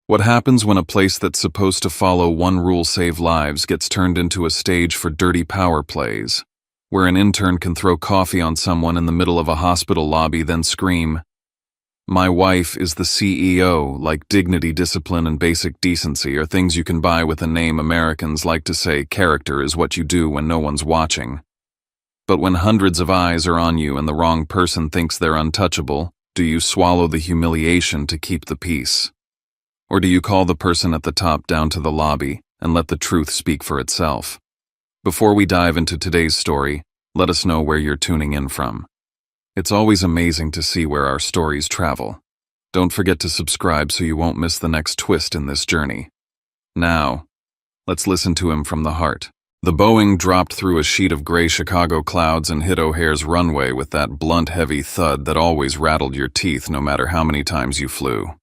What happens when a place that's supposed to follow one rule save lives gets turned into a stage for dirty power plays, where an intern can throw coffee on someone in the middle of a hospital lobby then scream, "My wife is the CEO," like dignity, discipline, and basic decency are things you can buy with a name. Americans like to say character is what you do when no one's watching. But when hundreds of eyes are on you and the wrong person thinks they're untouchable, do you swallow the humiliation to keep the peace? Or do you call the person at the top down to the lobby and let the truth speak for itself? Before we dive into today's story, let us know where you're tuning in from. It's always amazing to see where our stories travel. Don't forget to subscribe so you won't miss the next twist in this journey. Now, let's listen to him from the heart. The Boeing dropped through a sheet of gray Chicago clouds and hit O'Hare's runway with that blunt, heavy thud that always rattled your teeth no matter how many times you flew.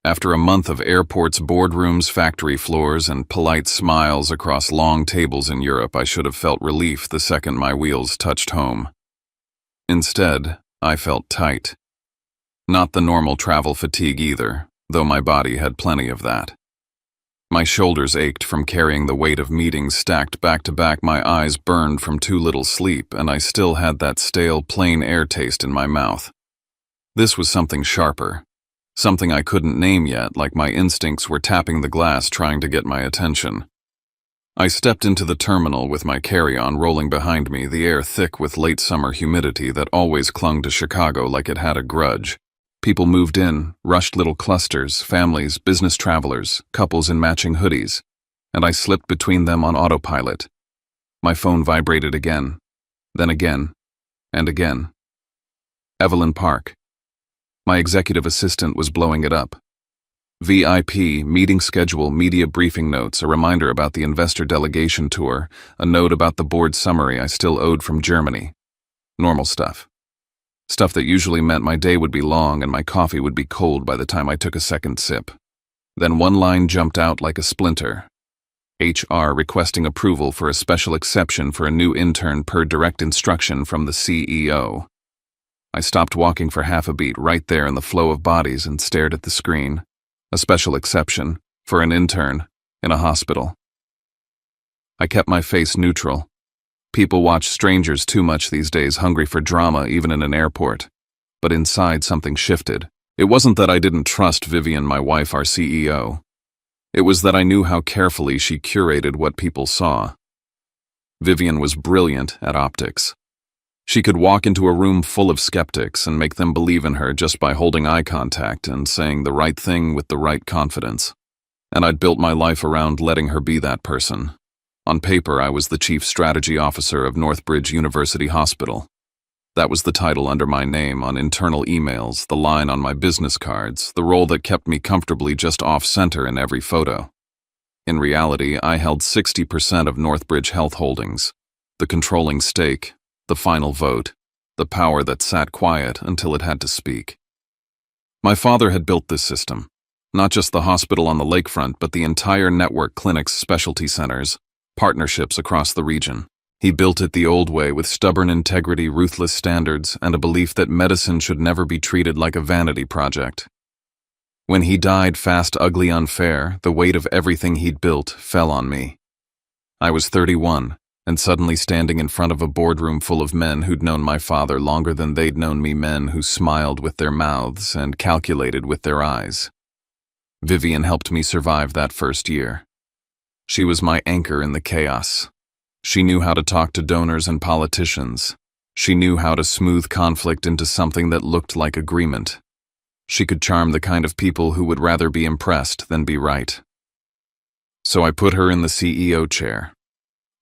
After a month of airports, boardrooms, factory floors, and polite smiles across long tables in Europe, I should have felt relief the second my wheels touched home. Instead, I felt tight. Not the normal travel fatigue either, though my body had plenty of that. My shoulders ached from carrying the weight of meetings stacked back to back, my eyes burned from too little sleep, and I still had that stale, plain air taste in my mouth. This was something sharper. Something I couldn't name yet, like my instincts were tapping the glass trying to get my attention. I stepped into the terminal with my carry-on rolling behind me, the air thick with late summer humidity that always clung to Chicago like it had a grudge. People moved in, rushed little clusters, families, business travelers, couples in matching hoodies, and I slipped between them on autopilot. My phone vibrated again, then again, and again. Evelyn Park. My executive assistant was blowing it up. VIP, meeting schedule, media briefing notes, a reminder about the investor delegation tour, a note about the board summary I still owed from Germany. Normal stuff. Stuff that usually meant my day would be long and my coffee would be cold by the time I took a second sip. Then one line jumped out like a splinter. HR requesting approval for a special exception for a new intern per direct instruction from the CEO. I stopped walking for half a beat right there in the flow of bodies and stared at the screen. A special exception for an intern in a hospital. I kept my face neutral. People watch strangers too much these days, hungry for drama even in an airport. But inside something shifted. It wasn't that I didn't trust Vivian, my wife, our CEO. It was that I knew how carefully she curated what people saw. Vivian was brilliant at optics. She could walk into a room full of skeptics and make them believe in her just by holding eye contact and saying the right thing with the right confidence. And I'd built my life around letting her be that person. On paper, I was the Chief Strategy Officer of Northbridge University Hospital. That was the title under my name on internal emails, the line on my business cards, the role that kept me comfortably just off-center in every photo. In reality, I held 60% of Northbridge Health Holdings, the controlling stake, the final vote, the power that sat quiet until it had to speak. My father had built this system, not just the hospital on the lakefront, but the entire network, clinics, specialty centers, partnerships across the region. He built it the old way with stubborn integrity, ruthless standards, and a belief that medicine should never be treated like a vanity project. When he died, fast, ugly, unfair, the weight of everything he'd built fell on me. I was 31. And suddenly standing in front of a boardroom full of men who'd known my father longer than they'd known me, men who smiled with their mouths and calculated with their eyes. Vivian helped me survive that first year. She was my anchor in the chaos. She knew how to talk to donors and politicians. She knew how to smooth conflict into something that looked like agreement. She could charm the kind of people who would rather be impressed than be right. So I put her in the CEO chair.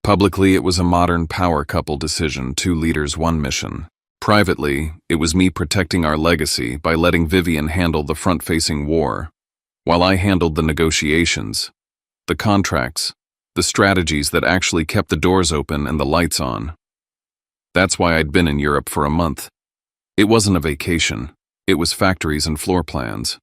Publicly, it was a modern power couple decision, 2 leaders, 1 mission. Privately, it was me protecting our legacy by letting Vivian handle the front-facing war, while I handled the negotiations, the contracts, the strategies that actually kept the doors open and the lights on. That's why I'd been in Europe for a month. It wasn't a vacation. It was factories and floor plans.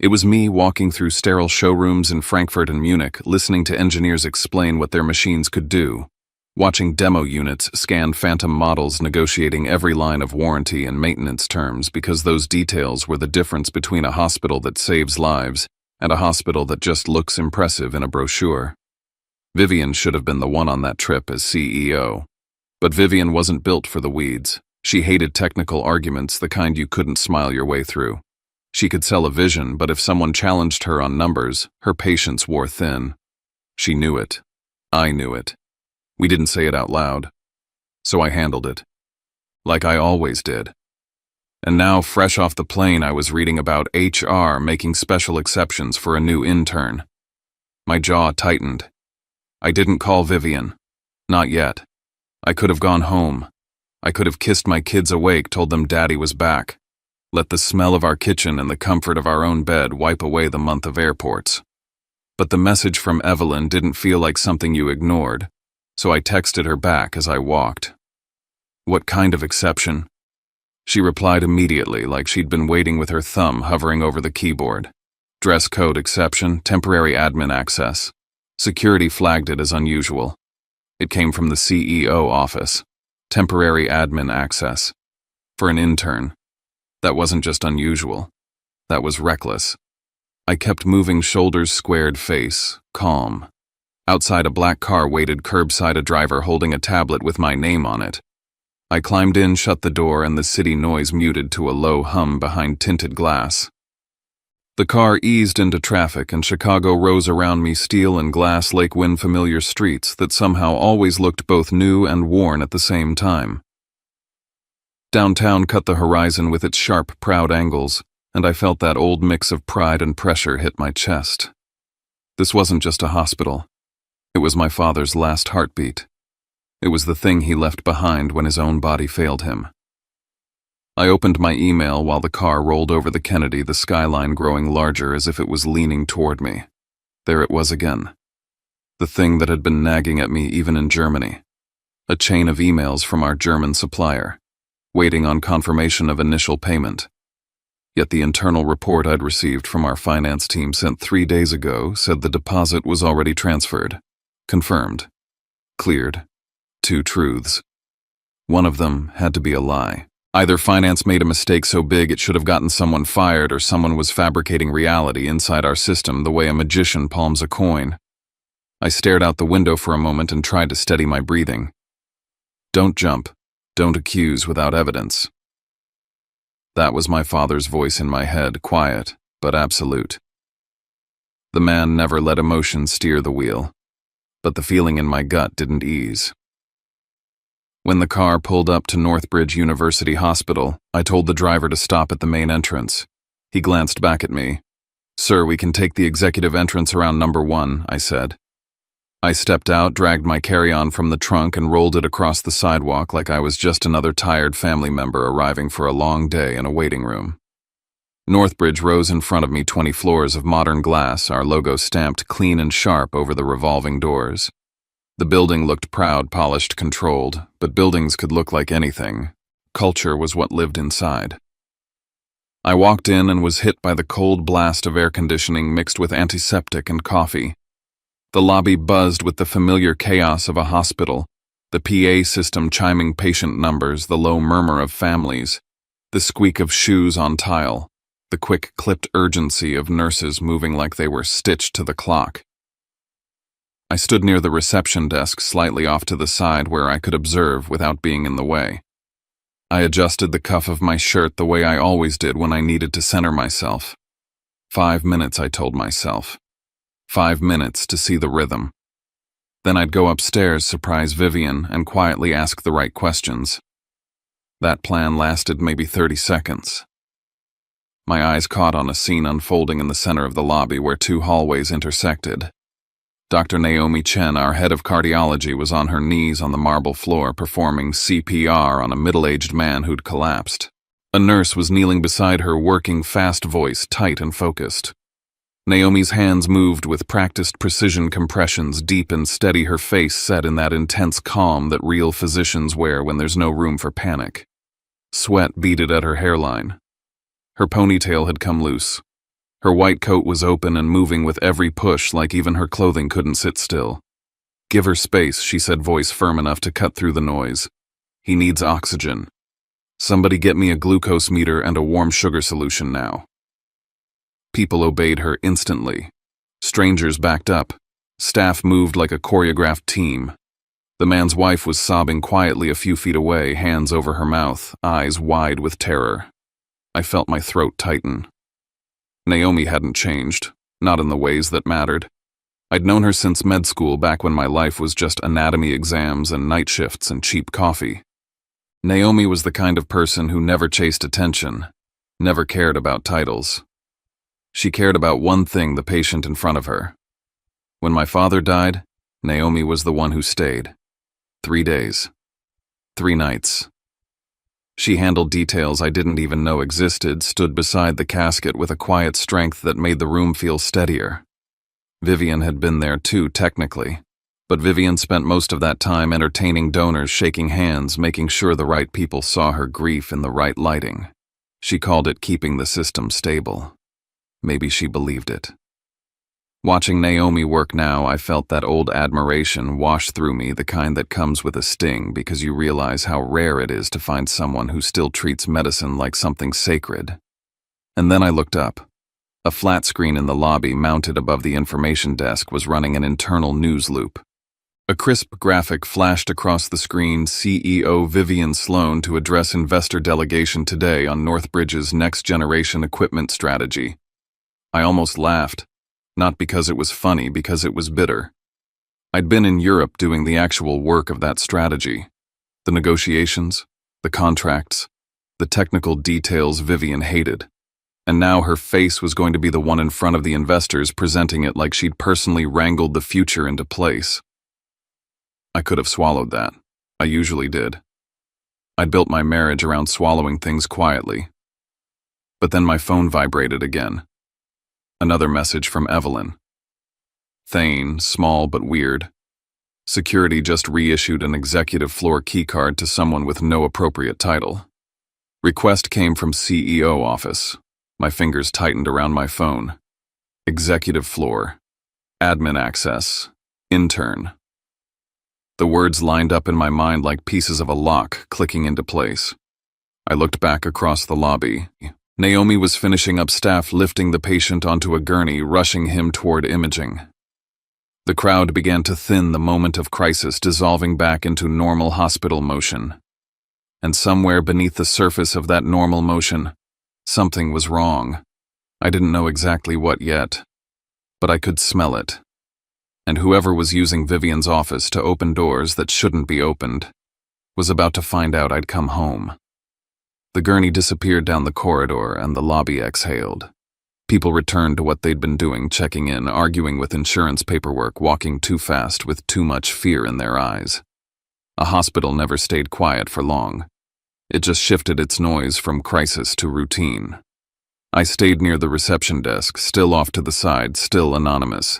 It was me walking through sterile showrooms in Frankfurt and Munich, listening to engineers explain what their machines could do, watching demo units scan phantom models, negotiating every line of warranty and maintenance terms because those details were the difference between a hospital that saves lives and a hospital that just looks impressive in a brochure. Vivian should have been the one on that trip as CEO. But Vivian wasn't built for the weeds. She hated technical arguments, the kind you couldn't smile your way through. She could sell a vision, but if someone challenged her on numbers, her patience wore thin. She knew it. I knew it. We didn't say it out loud. So I handled it. Like I always did. And now, fresh off the plane, I was reading about HR making special exceptions for a new intern. My jaw tightened. I didn't call Vivian. Not yet. I could have gone home. I could have kissed my kids awake, told them Daddy was back. Let the smell of our kitchen and the comfort of our own bed wipe away the month of airports. But the message from Evelyn didn't feel like something you ignored, so I texted her back as I walked. What kind of exception? She replied immediately, like she'd been waiting with her thumb hovering over the keyboard. Dress code exception, temporary admin access. Security flagged it as unusual. It came from the CEO office. Temporary admin access. For an intern. That wasn't just unusual. That was reckless. I kept moving, shoulders squared, face calm. Outside, a black car waited curbside, a driver holding a tablet with my name on it. I climbed in, shut the door, and the city noise muted to a low hum behind tinted glass. The car eased into traffic, and Chicago rose around me, steel and glass lake wind, familiar streets that somehow always looked both new and worn at the same time. Downtown cut the horizon with its sharp, proud angles, and I felt that old mix of pride and pressure hit my chest. This wasn't just a hospital. It was my father's last heartbeat. It was the thing he left behind when his own body failed him. I opened my email while the car rolled over the Kennedy, the skyline growing larger as if it was leaning toward me. There it was again. The thing that had been nagging at me even in Germany. A chain of emails from our German supplier, waiting on confirmation of initial payment. Yet the internal report I'd received from our finance team sent 3 days ago said the deposit was already transferred. Confirmed. Cleared. 2 truths. One of them had to be a lie. Either finance made a mistake so big it should have gotten someone fired, or someone was fabricating reality inside our system the way a magician palms a coin. I stared out the window for a moment and tried to steady my breathing. Don't jump. Don't accuse without evidence. That was my father's voice in my head, quiet but absolute. The man never let emotion steer the wheel, but the feeling in my gut didn't ease. When the car pulled up to Northbridge University Hospital, I told the driver to stop at the main entrance. He glanced back at me. "Sir, we can take the executive entrance around number 1, I said. I stepped out, dragged my carry-on from the trunk, and rolled it across the sidewalk like I was just another tired family member arriving for a long day in a waiting room. Northbridge rose in front of me, 20 floors of modern glass, our logo stamped clean and sharp over the revolving doors. The building looked proud, polished, controlled, but buildings could look like anything. Culture was what lived inside. I walked in and was hit by the cold blast of air conditioning mixed with antiseptic and coffee. The lobby buzzed with the familiar chaos of a hospital, the PA system chiming patient numbers, the low murmur of families, the squeak of shoes on tile, the quick clipped urgency of nurses moving like they were stitched to the clock. I stood near the reception desk, slightly off to the side where I could observe without being in the way. I adjusted the cuff of my shirt the way I always did when I needed to center myself. 5 minutes, I told myself. 5 minutes to see the rhythm. Then I'd go upstairs, surprise Vivian, and quietly ask the right questions. That plan lasted maybe 30 seconds. My eyes caught on a scene unfolding in the center of the lobby where 2 hallways intersected. Dr. Naomi Chen, our head of cardiology, was on her knees on the marble floor performing CPR on a middle-aged man who'd collapsed. A nurse was kneeling beside her, working, fast voice, tight and focused. Naomi's hands moved with practiced precision, compressions deep and steady, her face set in that intense calm that real physicians wear when there's no room for panic. Sweat beaded at her hairline. Her ponytail had come loose. Her white coat was open and moving with every push, like even her clothing couldn't sit still. "Give her space," she said, voice firm enough to cut through the noise. "He needs oxygen. Somebody get me a glucose meter and a warm sugar solution now." People obeyed her instantly. Strangers backed up. Staff moved like a choreographed team. The man's wife was sobbing quietly a few feet away, hands over her mouth, eyes wide with terror. I felt my throat tighten. Naomi hadn't changed, not in the ways that mattered. I'd known her since med school, back when my life was just anatomy exams and night shifts and cheap coffee. Naomi was the kind of person who never chased attention, never cared about titles. She cared about one thing: the patient in front of her. When my father died, Naomi was the one who stayed. 3 days. 3 nights. She handled details I didn't even know existed, stood beside the casket with a quiet strength that made the room feel steadier. Vivian had been there too, technically, but Vivian spent most of that time entertaining donors, shaking hands, making sure the right people saw her grief in the right lighting. She called it keeping the system stable. Maybe she believed it. Watching Naomi work now, I felt that old admiration wash through me, the kind that comes with a sting because you realize how rare it is to find someone who still treats medicine like something sacred. And then I looked up. A flat screen in the lobby mounted above the information desk was running an internal news loop. A crisp graphic flashed across the screen: CEO Vivian Sloan to address investor delegation today on Northbridge's next-generation equipment strategy. I almost laughed. Not because it was funny, because it was bitter. I'd been in Europe doing the actual work of that strategy. The negotiations, the contracts, the technical details Vivian hated. And now her face was going to be the one in front of the investors, presenting it like she'd personally wrangled the future into place. I could have swallowed that. I usually did. I'd built my marriage around swallowing things quietly. But then my phone vibrated again. Another message from Evelyn. Thane, small but weird. Security just reissued an executive floor keycard to someone with no appropriate title. Request came from CEO office. My fingers tightened around my phone. Executive floor. Admin access. Intern. The words lined up in my mind like pieces of a lock clicking into place. I looked back across the lobby. Naomi was finishing up, staff lifting the patient onto a gurney, rushing him toward imaging. The crowd began to thin, the moment of crisis dissolving back into normal hospital motion. And somewhere beneath the surface of that normal motion, something was wrong. I didn't know exactly what yet, but I could smell it. And whoever was using Vivian's office to open doors that shouldn't be opened was about to find out I'd come home. The gurney disappeared down the corridor and the lobby exhaled. People returned to what they'd been doing, checking in, arguing with insurance paperwork, walking too fast with too much fear in their eyes. A hospital never stayed quiet for long. It just shifted its noise from crisis to routine. I stayed near the reception desk, still off to the side, still anonymous.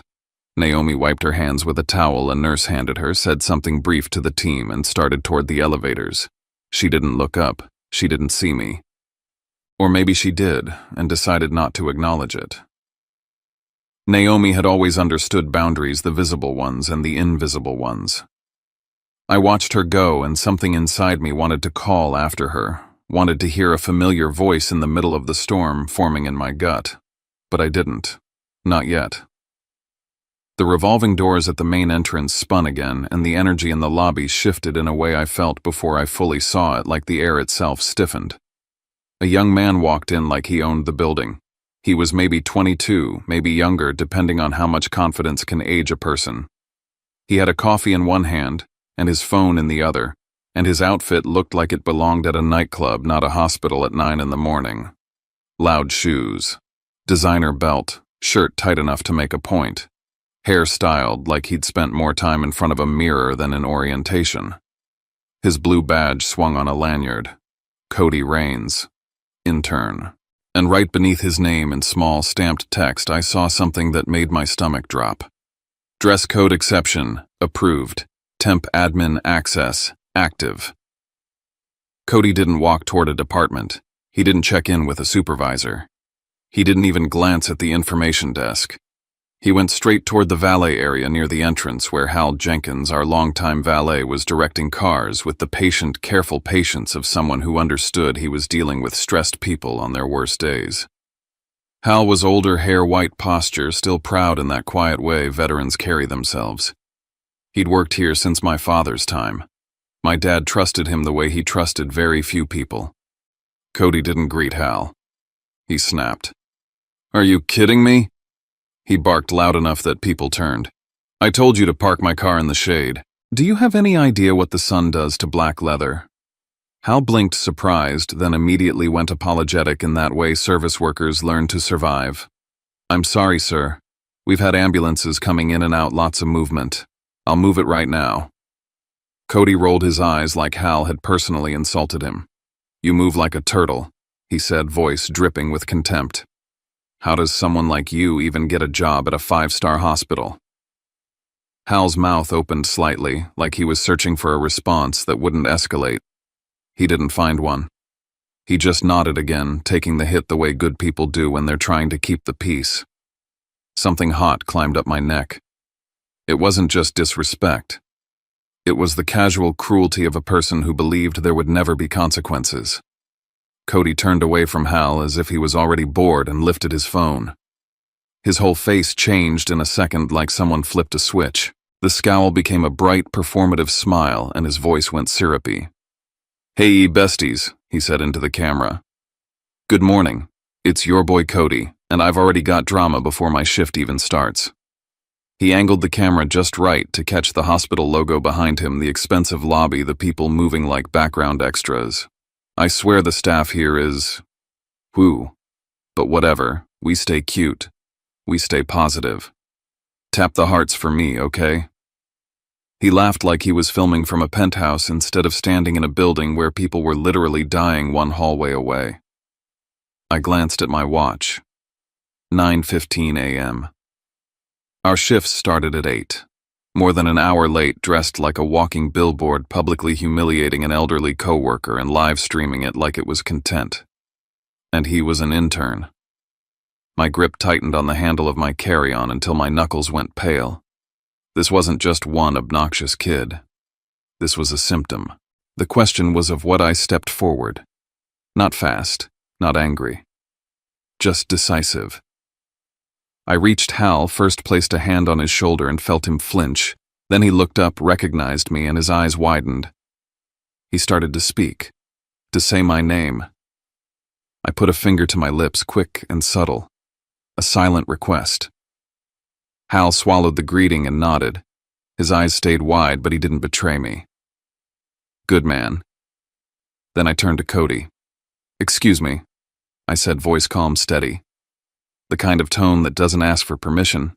Naomi wiped her hands with a towel a nurse handed her, said something brief to the team, and started toward the elevators. She didn't look up. She didn't see me. Or maybe she did, and decided not to acknowledge it. Naomi had always understood boundaries, the visible ones and the invisible ones. I watched her go, and something inside me wanted to call after her, wanted to hear a familiar voice in the middle of the storm forming in my gut. But I didn't. Not yet. The revolving doors at the main entrance spun again, and the energy in the lobby shifted in a way I felt before I fully saw it, like the air itself stiffened. A young man walked in like he owned the building. He was maybe 22, maybe younger, depending on how much confidence can age a person. He had a coffee in one hand, and his phone in the other, and his outfit looked like it belonged at a nightclub, not a hospital, at 9 in the morning. Loud shoes. Designer belt, shirt tight enough to make a point. Hair styled like he'd spent more time in front of a mirror than in orientation. His blue badge swung on a lanyard. Cody Rains. Intern. And right beneath his name in small stamped text, I saw something that made my stomach drop. Dress code exception, approved. Temp admin access, active. Cody didn't walk toward a department. He didn't check in with a supervisor. He didn't even glance at the information desk. He went straight toward the valet area near the entrance, where Hal Jenkins, our longtime valet, was directing cars with the patient, careful patience of someone who understood he was dealing with stressed people on their worst days. Hal was older, hair, white posture, still proud in that quiet way veterans carry themselves. He'd worked here since my father's time. My dad trusted him the way he trusted very few people. Cody didn't greet Hal. He snapped. "Are you kidding me?" He barked loud enough that people turned. "I told you to park my car in the shade. Do you have any idea what the sun does to black leather?" Hal blinked surprised, then immediately went apologetic in that way service workers learn to survive. "I'm sorry, sir. We've had ambulances coming in and out, lots of movement. I'll move it right now." Cody rolled his eyes like Hal had personally insulted him. "You move like a turtle," he said, voice dripping with contempt. "How does someone like you even get a job at a 5-star hospital?" Hal's mouth opened slightly, like he was searching for a response that wouldn't escalate. He didn't find one. He just nodded again, taking the hit the way good people do when they're trying to keep the peace. Something hot climbed up my neck. It wasn't just disrespect. It was the casual cruelty of a person who believed there would never be consequences. Cody turned away from Hal as if he was already bored and lifted his phone. His whole face changed in a second like someone flipped a switch. The scowl became a bright, performative smile and his voice went syrupy. "Hey, ye besties," he said into the camera. "Good morning. It's your boy Cody, and I've already got drama before my shift even starts." He angled the camera just right to catch the hospital logo behind him, the expensive lobby, the people moving like background extras. "I swear the staff here is... whoo. But whatever, we stay cute. We stay positive. Tap the hearts for me, okay?" He laughed like he was filming from a penthouse instead of standing in a building where people were literally dying one hallway away. I glanced at my watch. 9:15 a.m. Our shifts started at 8. More than an hour late, dressed like a walking billboard, publicly humiliating an elderly coworker and live streaming it like it was content. And he was an intern. My grip tightened on the handle of my carry-on until my knuckles went pale. This wasn't just one obnoxious kid. This was a symptom. The question was of what I stepped forward. Not fast, not angry. Just decisive. I reached Hal, first placed a hand on his shoulder and felt him flinch. Then he looked up, recognized me, and his eyes widened. He started to speak, to say my name. I put a finger to my lips, quick and subtle. A silent request. Hal swallowed the greeting and nodded. His eyes stayed wide, but he didn't betray me. "Good man." Then I turned to Cody. "Excuse me," I said, voice calm, steady. The kind of tone that doesn't ask for permission.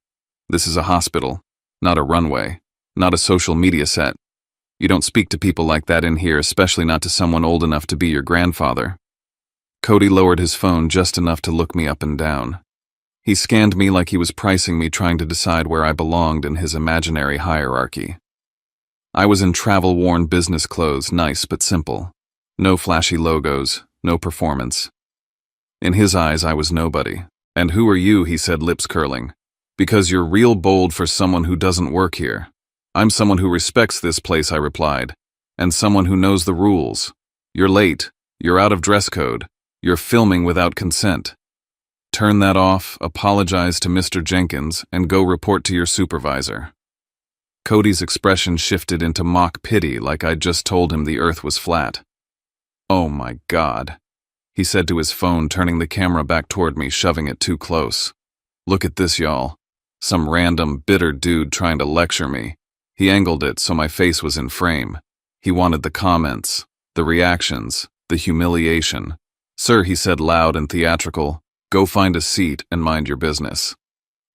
"This is a hospital, not a runway, not a social media set. You don't speak to people like that in here, especially not to someone old enough to be your grandfather." Cody lowered his phone just enough to look me up and down. He scanned me like he was pricing me, trying to decide where I belonged in his imaginary hierarchy. I was in travel-worn business clothes, nice but simple. No flashy logos, no performance. In his eyes, I was nobody. "And who are you?" he said, lips curling. "Because you're real bold for someone who doesn't work here." "I'm someone who respects this place," I replied. "And someone who knows the rules. You're late. You're out of dress code. You're filming without consent. Turn that off, apologize to Mr. Jenkins, and go report to your supervisor." Cody's expression shifted into mock pity, like I'd just told him the earth was flat. "Oh my God," he said to his phone, turning the camera back toward me, shoving it too close. "Look at this, y'all. Some random, bitter dude trying to lecture me. He angled it so my face was in frame. He wanted the comments, the reactions, the humiliation. 'Sir,' he said loud and theatrical, 'go find a seat and mind your business.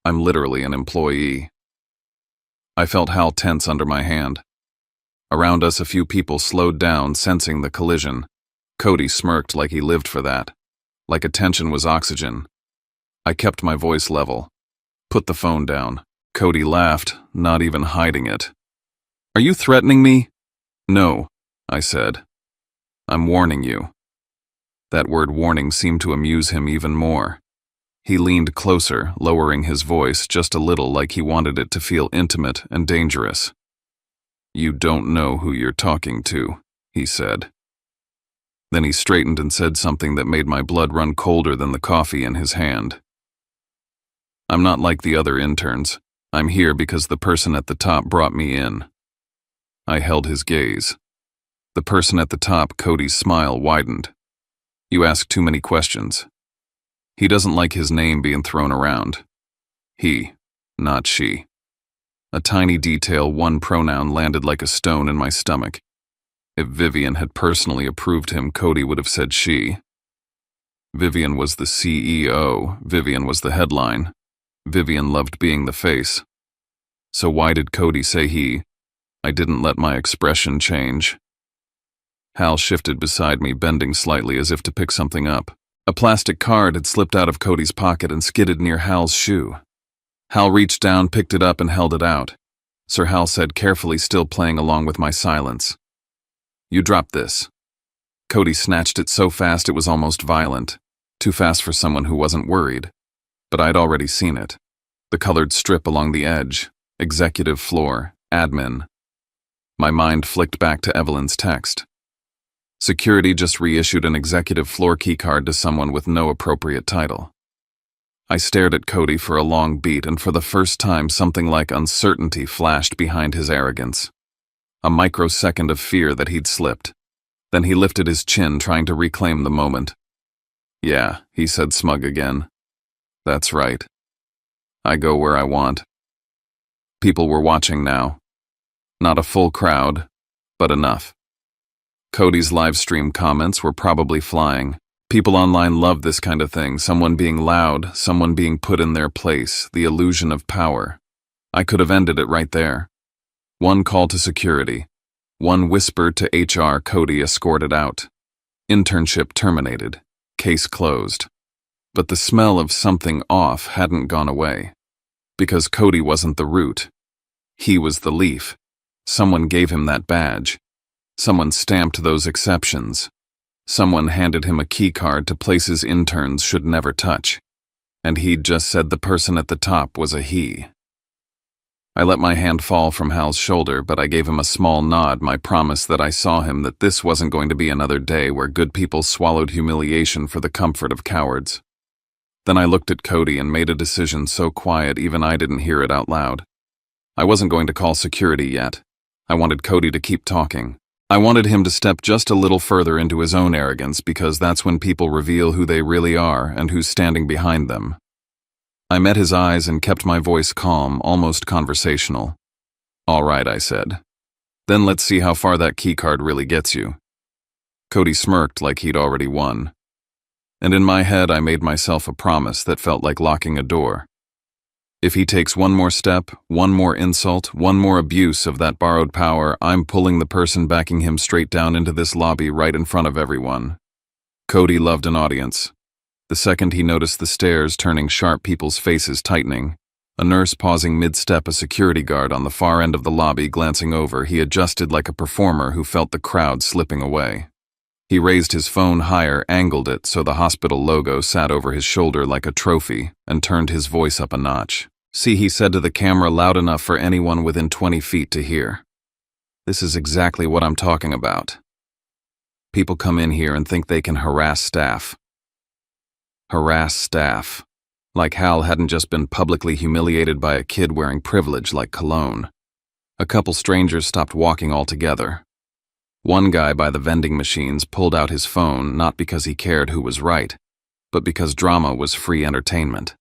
I'm literally an employee.'" I felt Hal tense under my hand. Around us, a few people slowed down, sensing the collision. Cody smirked like he lived for that, like attention was oxygen. I kept my voice level. "Put the phone down." Cody laughed, not even hiding it. "Are you threatening me?" "No," I said. "I'm warning you." That word warning seemed to amuse him even more. He leaned closer, lowering his voice just a little, like he wanted it to feel intimate and dangerous. "You don't know who you're talking to," he said. Then he straightened and said something that made my blood run colder than the coffee in his hand. I'm not like the other interns. I'm here because the person at the top brought me in. I held his gaze. The person at the top, Cody's smile widened. You ask too many questions. He doesn't like his name being thrown around. He, not she. A tiny detail, one pronoun landed like a stone in my stomach. If Vivian had personally approved him, Cody would have said she. Vivian was the CEO. Vivian was the headline. Vivian loved being the face. So why did Cody say he? I didn't let my expression change. Hal shifted beside me, bending slightly as if to pick something up. A plastic card had slipped out of Cody's pocket and skidded near Hal's shoe. Hal reached down, picked it up, and held it out. Sir Hal said carefully, still playing along with my silence. You dropped this. Cody snatched it so fast it was almost violent. Too fast for someone who wasn't worried. But I'd already seen it. The colored strip along the edge. Executive floor. Admin. My mind flicked back to Evelyn's text. Security just reissued an executive floor keycard to someone with no appropriate title. I stared at Cody for a long beat, and for the first time something like uncertainty flashed behind his arrogance. A microsecond of fear that he'd slipped. Then he lifted his chin, trying to reclaim the moment. Yeah, he said, smug again. That's right. I go where I want. People were watching now. Not a full crowd, but enough. Cody's live stream comments were probably flying. People online love this kind of thing, someone being loud, someone being put in their place, the illusion of power. I could have ended it right there. One call to security. One whisper to HR, Cody escorted out. Internship terminated. Case closed. But the smell of something off hadn't gone away. Because Cody wasn't the root. He was the leaf. Someone gave him that badge. Someone stamped those exceptions. Someone handed him a keycard to places interns should never touch. And he'd just said the person at the top was a he. I let my hand fall from Hal's shoulder, but I gave him a small nod, my promise that I saw him, that this wasn't going to be another day where good people swallowed humiliation for the comfort of cowards. Then I looked at Cody and made a decision so quiet even I didn't hear it out loud. I wasn't going to call security yet. I wanted Cody to keep talking. I wanted him to step just a little further into his own arrogance, because that's when people reveal who they really are and who's standing behind them. I met his eyes and kept my voice calm, almost conversational. All right, I said. Then let's see how far that keycard really gets you. Cody smirked like he'd already won. And in my head I made myself a promise that felt like locking a door. If he takes one more step, one more insult, one more abuse of that borrowed power, I'm pulling the person backing him straight down into this lobby right in front of everyone. Cody loved an audience. The second he noticed the stairs turning sharp, people's faces tightening, a nurse pausing mid-step, a security guard on the far end of the lobby glancing over, he adjusted like a performer who felt the crowd slipping away. He raised his phone higher, angled it so the hospital logo sat over his shoulder like a trophy, and turned his voice up a notch. See, he said to the camera loud enough for anyone within 20 feet to hear. This is exactly what I'm talking about. People come in here and think they can harass staff. Harass staff. Like Hal hadn't just been publicly humiliated by a kid wearing privilege like cologne. A couple strangers stopped walking altogether. One guy by the vending machines pulled out his phone not because he cared who was right, but because drama was free entertainment.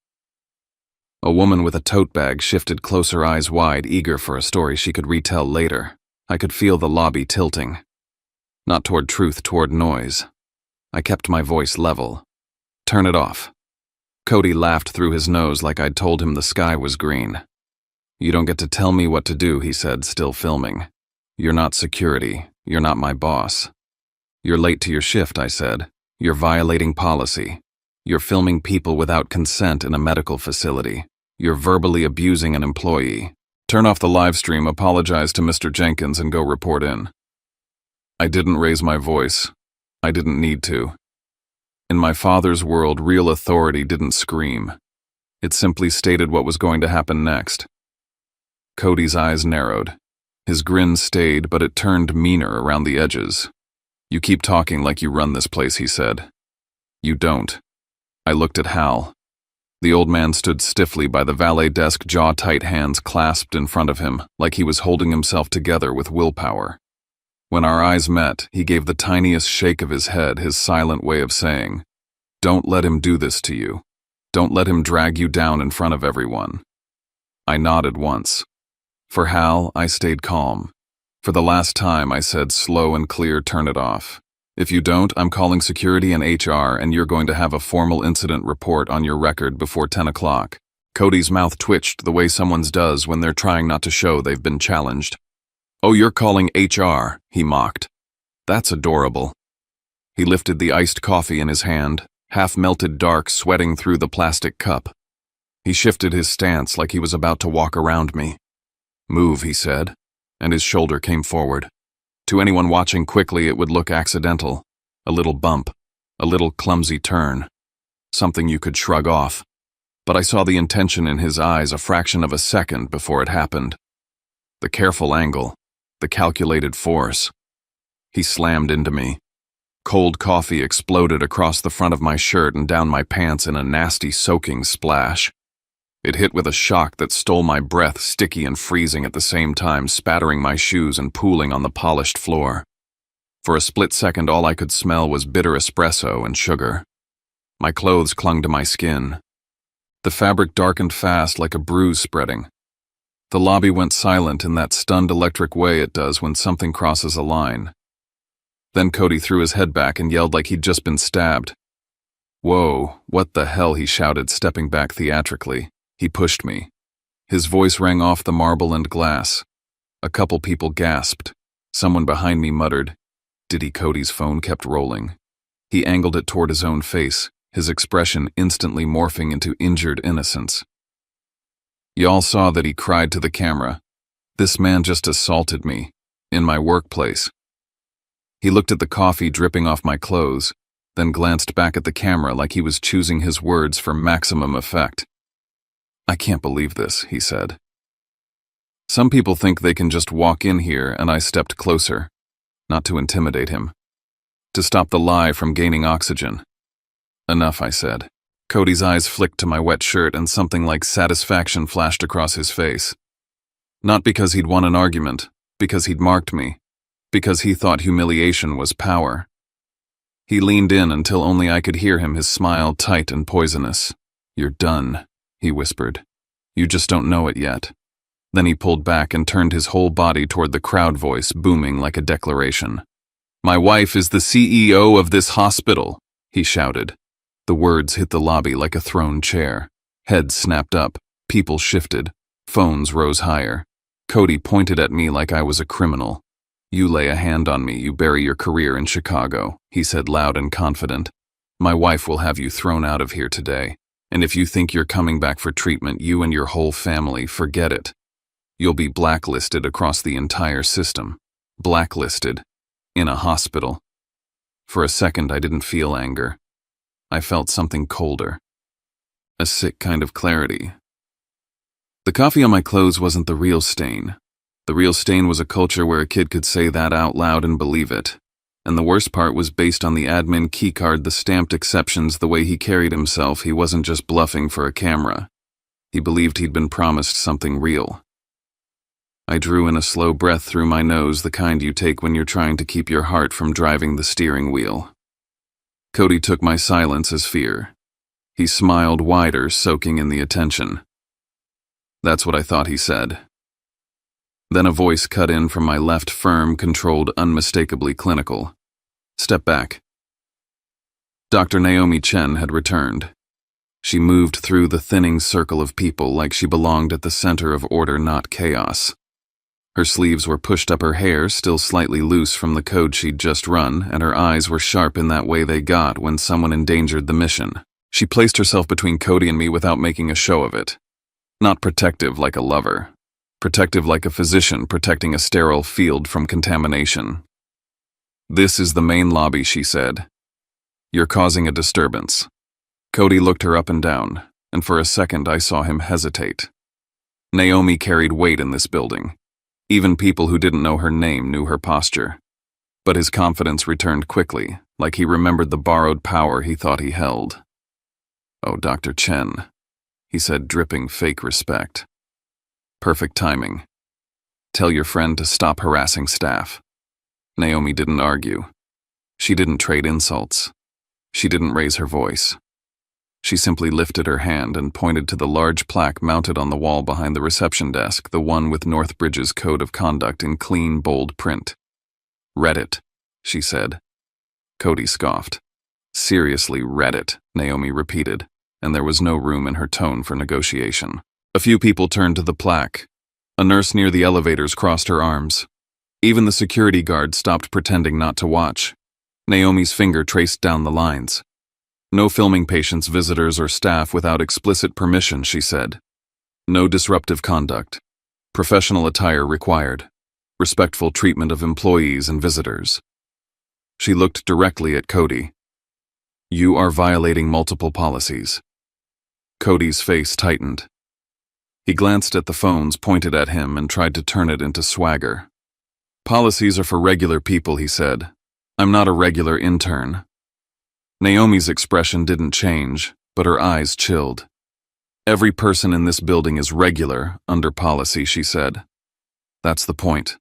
A woman with a tote bag shifted closer, eyes wide, eager for a story she could retell later. I could feel the lobby tilting. Not toward truth, toward noise. I kept my voice level. Turn it off. Cody laughed through his nose like I'd told him the sky was green. You don't get to tell me what to do, he said, still filming. You're not security. You're not my boss. You're late to your shift, I said. You're violating policy. You're filming people without consent in a medical facility. You're verbally abusing an employee. Turn off the live stream, apologize to Mr. Jenkins, and go report in. I didn't raise my voice. I didn't need to. In my father's world, real authority didn't scream. It simply stated what was going to happen next. Cody's eyes narrowed. His grin stayed, but it turned meaner around the edges. You keep talking like you run this place, he said. You don't. I looked at Hal. The old man stood stiffly by the valet desk, jaw-tight hands clasped in front of him, like he was holding himself together with willpower. When our eyes met, he gave the tiniest shake of his head, his silent way of saying, "Don't let him do this to you. Don't let him drag you down in front of everyone." I nodded once. For Hal, I stayed calm. For the last time, I said slow and clear, "Turn it off. If you don't, I'm calling security and HR, and you're going to have a formal incident report on your record before 10 o'clock. Cody's mouth twitched the way someone's does when they're trying not to show they've been challenged. "Oh, you're calling HR," he mocked. "That's adorable." He lifted the iced coffee in his hand, half-melted dark sweating through the plastic cup. He shifted his stance like he was about to walk around me. "Move," he said, and his shoulder came forward. To anyone watching quickly, it would look accidental. A little bump, a little clumsy turn. Something you could shrug off. But I saw the intention in his eyes a fraction of a second before it happened. The careful angle, the calculated force. He slammed into me. Cold coffee exploded across the front of my shirt and down my pants in a nasty soaking splash. It hit with a shock that stole my breath, sticky and freezing at the same time, spattering my shoes and pooling on the polished floor. For a split second, all I could smell was bitter espresso and sugar. My clothes clung to my skin. The fabric darkened fast like a bruise spreading. The lobby went silent in that stunned electric way it does when something crosses a line. Then Cody threw his head back and yelled like he'd just been stabbed. "Whoa, what the hell?" he shouted, stepping back theatrically. He pushed me. His voice rang off the marble and glass. A couple people gasped. Someone behind me muttered, "Diddy?" Cody's phone kept rolling. He angled it toward his own face, his expression instantly morphing into injured innocence. Y'all saw that he cried to the camera. "This man just assaulted me. In my workplace." He looked at the coffee dripping off my clothes, then glanced back at the camera like he was choosing his words for maximum effect. "I can't believe this," he said. "Some people think they can just walk in here," and I stepped closer, not to intimidate him, to stop the lie from gaining oxygen. "Enough," I said. Cody's eyes flicked to my wet shirt and something like satisfaction flashed across his face. Not because he'd won an argument, because he'd marked me, because he thought humiliation was power. He leaned in until only I could hear him, his smile tight and poisonous. "You're done," he whispered. "You just don't know it yet." Then he pulled back and turned his whole body toward the crowd, voice booming like a declaration. "My wife is the CEO of this hospital," he shouted. The words hit the lobby like a thrown chair. Heads snapped up, people shifted, phones rose higher. Cody pointed at me like I was a criminal. "You lay a hand on me, you bury your career in Chicago," he said loud and confident. "My wife will have you thrown out of here today. And if you think you're coming back for treatment, you and your whole family, forget it. You'll be blacklisted across the entire system. Blacklisted. In a hospital." For a second, I didn't feel anger. I felt something colder. A sick kind of clarity. The coffee on my clothes wasn't the real stain. The real stain was a culture where a kid could say that out loud and believe it. And the worst part was based on the admin keycard, the stamped exceptions, the way he carried himself. He wasn't just bluffing for a camera. He believed he'd been promised something real. I drew in a slow breath through my nose, the kind you take when you're trying to keep your heart from driving the steering wheel. Cody took my silence as fear. He smiled wider, soaking in the attention. "That's what I thought," he said. Then a voice cut in from my left, firm, controlled, unmistakably clinical. "Step back." Dr. Naomi Chen had returned. She moved through the thinning circle of people like she belonged at the center of order, not chaos. Her sleeves were pushed up, her hair still slightly loose from the code she'd just run, and her eyes were sharp in that way they got when someone endangered the mission. She placed herself between Cody and me without making a show of it. Not protective like a lover. Protective like a physician protecting a sterile field from contamination. "This is the main lobby," she said. "You're causing a disturbance." Cody looked her up and down, and for a second I saw him hesitate. Naomi carried weight in this building. Even people who didn't know her name knew her posture. But his confidence returned quickly, like he remembered the borrowed power he thought he held. "Oh, Dr. Chen." he said, dripping fake respect. Perfect timing. Tell your friend to stop harassing staff. Naomi didn't argue. She didn't trade insults. She didn't raise her voice. She simply lifted her hand and pointed to the large plaque mounted on the wall behind the reception desk, the one with Northbridge's Code of Conduct in clean, bold print. Read it, she said. Cody scoffed. Seriously, read it, Naomi repeated, and there was no room in her tone for negotiation. A few people turned to the plaque. A nurse near the elevators crossed her arms. Even the security guard stopped pretending not to watch. Naomi's finger traced down the lines. No filming patients, visitors, or staff without explicit permission, she said. No disruptive conduct. Professional attire required. Respectful treatment of employees and visitors. She looked directly at Cody. You are violating multiple policies. Cody's face tightened. He glanced at the phones pointed at him and tried to turn it into swagger. Policies are for regular people, he said. I'm not a regular intern. Naomi's expression didn't change, but her eyes chilled. Every person in this building is regular, under policy, she said. That's the point.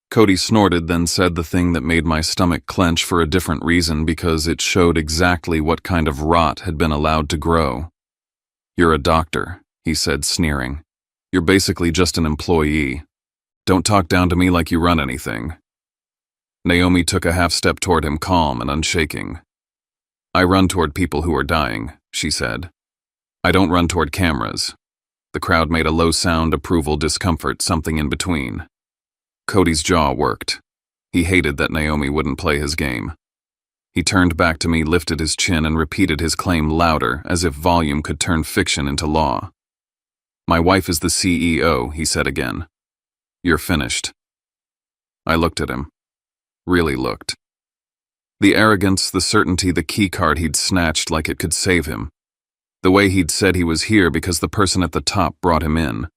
Cody snorted, then said the thing that made my stomach clench for a different reason, because it showed exactly what kind of rot had been allowed to grow. You're a doctor, he said, sneering. You're basically just an employee. Don't talk down to me like you run anything. Naomi took a half step toward him, calm and unshaking. I run toward people who are dying, she said. I don't run toward cameras. The crowd made a low sound, approval, discomfort, something in between. Cody's jaw worked. He hated that Naomi wouldn't play his game. He turned back to me, lifted his chin, and repeated his claim louder, as if volume could turn fiction into law. My wife is the CEO, he said again. You're finished. I looked at him. Really looked. The arrogance, the certainty, the keycard he'd snatched like it could save him. The way he'd said he was here because the person at the top brought him in.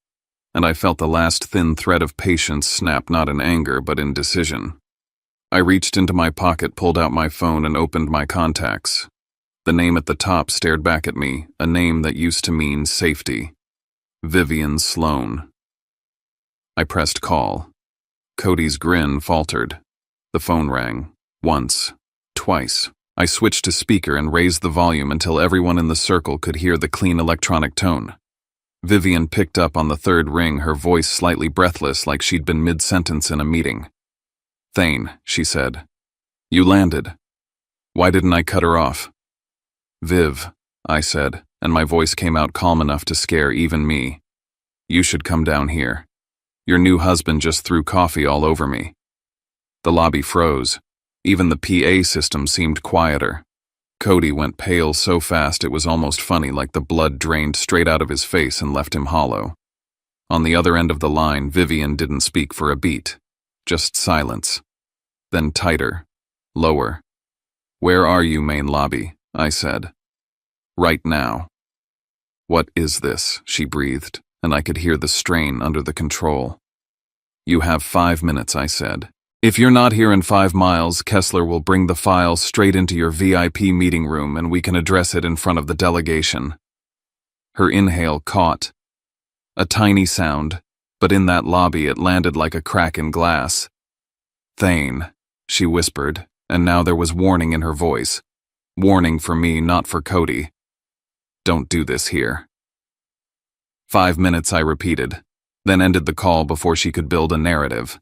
And I felt the last thin thread of patience snap, not in anger, but in decision. I reached into my pocket, pulled out my phone, and opened my contacts. The name at the top stared back at me, a name that used to mean safety. Vivian Sloan. I pressed call. Cody's grin faltered. The phone rang. Once. Twice. I switched to speaker and raised the volume until everyone in the circle could hear the clean electronic tone. Vivian picked up on the third ring, her voice slightly breathless, like she'd been mid-sentence in a meeting. Thane, she said. You landed. Why didn't I cut her off? Viv, I said, and my voice came out calm enough to scare even me. You should come down here. Your new husband just threw coffee all over me. The lobby froze. Even the PA system seemed quieter. Cody went pale so fast it was almost funny, like the blood drained straight out of his face and left him hollow. On the other end of the line, Vivian didn't speak for a beat. Just silence. Then tighter. Lower. Where are you, main lobby? I said. Right now. What is this? She breathed, and I could hear the strain under the control. You have 5 minutes, I said. If you're not here in 5 miles, Kessler will bring the file straight into your VIP meeting room and we can address it in front of the delegation. Her inhale caught. A tiny sound, but in that lobby it landed like a crack in glass. Thane, she whispered, and now there was warning in her voice. Warning for me, not for Cody. Don't do this here. 5 minutes, I repeated, then ended the call before she could build a narrative.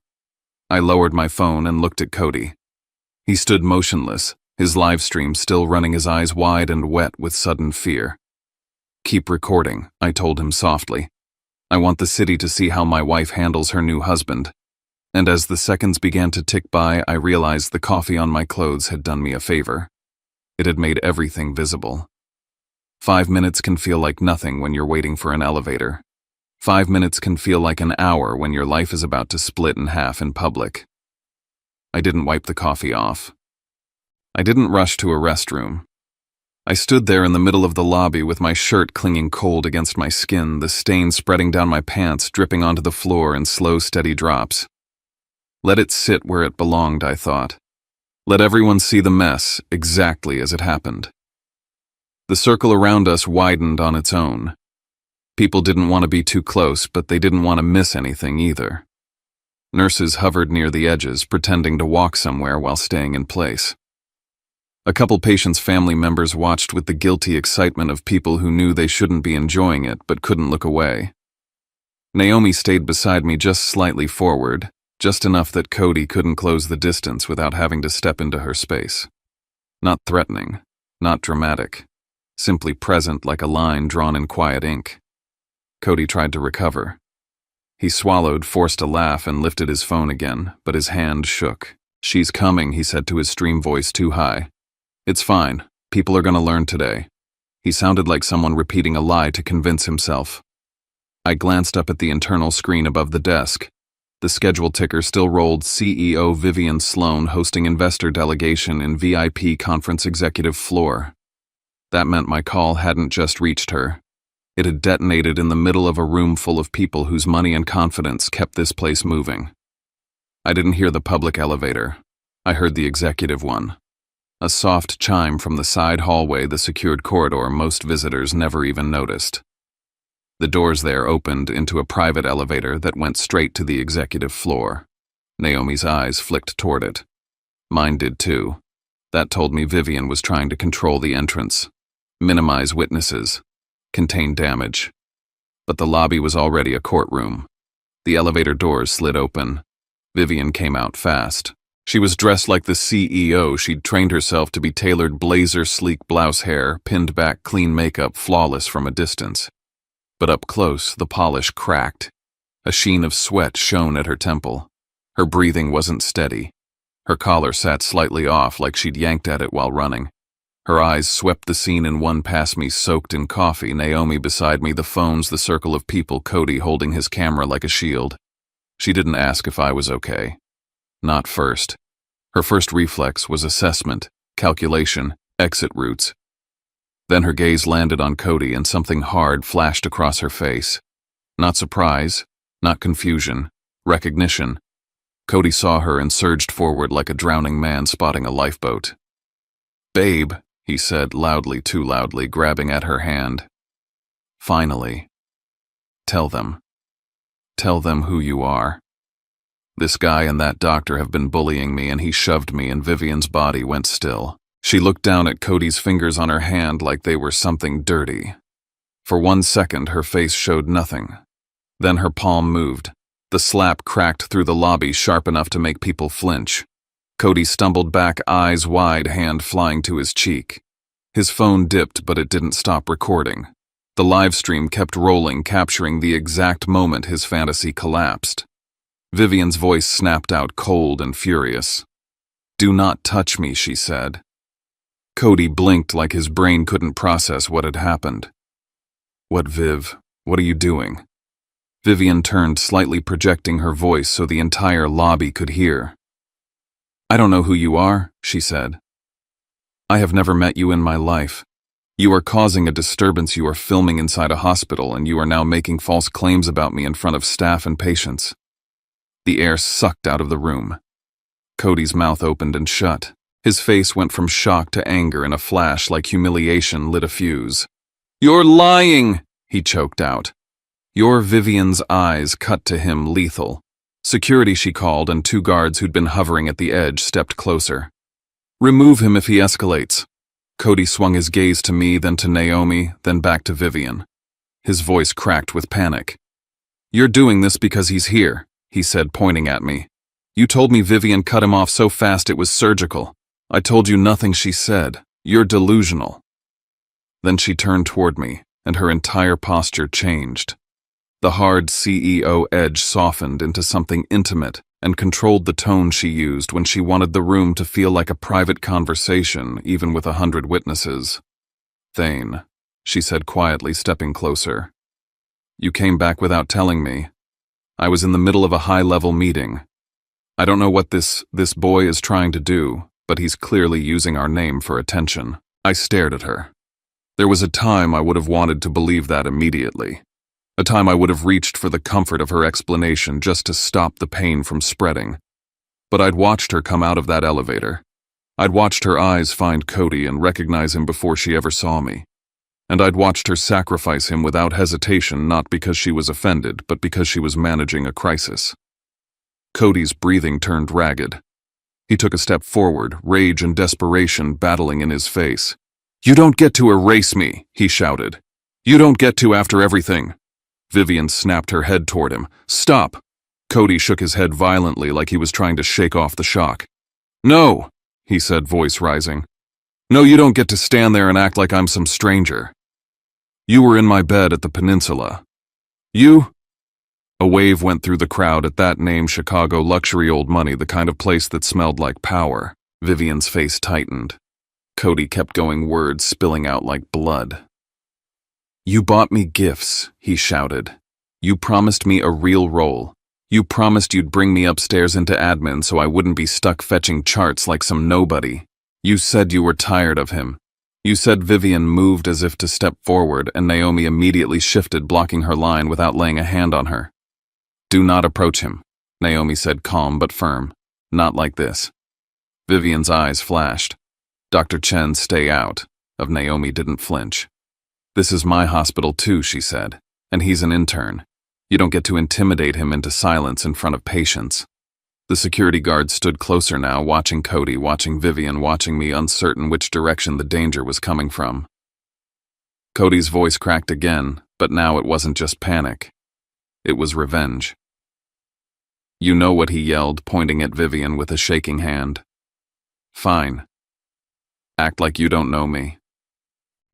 I lowered my phone and looked at Cody. He stood motionless, his live stream still running, his eyes wide and wet with sudden fear. Keep recording, I told him softly. I want the city to see how my wife handles her new husband. And as the seconds began to tick by, I realized the coffee on my clothes had done me a favor. It had made everything visible. 5 minutes can feel like nothing when you're waiting for an elevator. 5 minutes can feel like an hour when your life is about to split in half in public. I didn't wipe the coffee off. I didn't rush to a restroom. I stood there in the middle of the lobby with my shirt clinging cold against my skin, the stain spreading down my pants, dripping onto the floor in slow, steady drops. Let it sit where it belonged, I thought. Let everyone see the mess exactly as it happened. The circle around us widened on its own. People didn't want to be too close, but they didn't want to miss anything either. Nurses hovered near the edges, pretending to walk somewhere while staying in place. A couple patients' family members watched with the guilty excitement of people who knew they shouldn't be enjoying it but couldn't look away. Naomi stayed beside me just slightly forward, just enough that Cody couldn't close the distance without having to step into her space. Not threatening, not dramatic, simply present like a line drawn in quiet ink. Cody tried to recover. He swallowed, forced a laugh, and lifted his phone again, but his hand shook. "She's coming," he said to his stream voice too high. "It's fine. People are going to learn today." He sounded like someone repeating a lie to convince himself. I glanced up at the internal screen above the desk. The schedule ticker still rolled CEO Vivian Sloan hosting investor delegation in VIP conference executive floor. That meant my call hadn't just reached her. It had detonated in the middle of a room full of people whose money and confidence kept this place moving. I didn't hear the public elevator. I heard the executive one. A soft chime from the side hallway, the secured corridor most visitors never even noticed. The doors there opened into a private elevator that went straight to the executive floor. Naomi's eyes flicked toward it. Mine did too. That told me Vivian was trying to control the entrance, minimize witnesses, contain damage. But the lobby was already a courtroom. The elevator doors slid open. Vivian came out fast. She was dressed like the CEO. She'd trained herself to be tailored blazer, sleek blouse hair, pinned back clean makeup, flawless from a distance. But up close, the polish cracked. A sheen of sweat shone at her temple. Her breathing wasn't steady. Her collar sat slightly off like she'd yanked at it while running. Her eyes swept the scene in one past me soaked in coffee, Naomi beside me, the phones, the circle of people, Cody holding his camera like a shield. She didn't ask if I was okay. Not first. Her first reflex was assessment, calculation, exit routes. Then her gaze landed on Cody and something hard flashed across her face. Not surprise, not confusion, recognition. Cody saw her and surged forward like a drowning man spotting a lifeboat. "Babe," he said loudly, too loudly, grabbing at her hand. "Finally. Tell them. Tell them who you are. This guy and that doctor have been bullying me," and he shoved me and Vivian's body went still. She looked down at Cody's fingers on her hand like they were something dirty. For 1 second, her face showed nothing. Then her palm moved. The slap cracked through the lobby sharp enough to make people flinch. Cody stumbled back, eyes wide, hand flying to his cheek. His phone dipped, but it didn't stop recording. The live stream kept rolling, capturing the exact moment his fantasy collapsed. Vivian's voice snapped out, cold and furious. "Do not touch me," she said. Cody blinked like his brain couldn't process what had happened. "What, Viv? What are you doing?" Vivian turned, slightly projecting her voice so the entire lobby could hear. "I don't know who you are," she said. "I have never met you in my life. You are causing a disturbance. You are filming inside a hospital, and you are now making false claims about me in front of staff and patients." The air sucked out of the room. Cody's mouth opened and shut. His face went from shock to anger in a flash like humiliation lit a fuse. "You're lying!" he choked out. Your Vivian's eyes cut to him, lethal. Security, she called, and 2 guards who'd been hovering at the edge stepped closer. "Remove him if he escalates." Cody swung his gaze to me, then to Naomi, then back to Vivian. His voice cracked with panic. "You're doing this because he's here," he said, pointing at me. "You told me Vivian cut him off so fast it was surgical. I told you nothing," she said. "You're delusional." Then she turned toward me, and her entire posture changed. The hard CEO edge softened into something intimate and controlled the tone she used when she wanted the room to feel like a private conversation, even with 100 witnesses. "Thane," she said quietly, stepping closer. "You came back without telling me. I was in the middle of a high-level meeting. I don't know what this boy is trying to do, but he's clearly using our name for attention." I stared at her. There was a time I would have wanted to believe that immediately. A time I would have reached for the comfort of her explanation just to stop the pain from spreading. But I'd watched her come out of that elevator. I'd watched her eyes find Cody and recognize him before she ever saw me. and I'd watched her sacrifice him without hesitation, not because she was offended, but because she was managing a crisis. Cody's breathing turned ragged. He took a step forward, rage and desperation battling in his face. "You don't get to erase me," he shouted. "You don't get to after everything." Vivian snapped her head toward him. "Stop!" Cody shook his head violently like he was trying to shake off the shock. "No," he said, voice rising. "No, you don't get to stand there and act like I'm some stranger. You were in my bed at the Peninsula. You—" A wave went through the crowd at that name. Chicago luxury old money, the kind of place that smelled like power. Vivian's face tightened. Cody kept going, words spilling out like blood. "You bought me gifts," he shouted. "You promised me a real role. You promised you'd bring me upstairs into admin so I wouldn't be stuck fetching charts like some nobody. You said you were tired of him. You said." Vivian moved as if to step forward, and Naomi immediately shifted, blocking her line without laying a hand on her. "Do not approach him," Naomi said, calm but firm. "Not like this." Vivian's eyes flashed. "Dr. Chen, stay out." Of Naomi didn't flinch. "This is my hospital too," she said, "and he's an intern. You don't get to intimidate him into silence in front of patients." The security guard stood closer now, watching Cody, watching Vivian, watching me, uncertain which direction the danger was coming from. Cody's voice cracked again, but now it wasn't just panic. It was revenge. "You know what?" he yelled, pointing at Vivian with a shaking hand. "Fine. Act like you don't know me.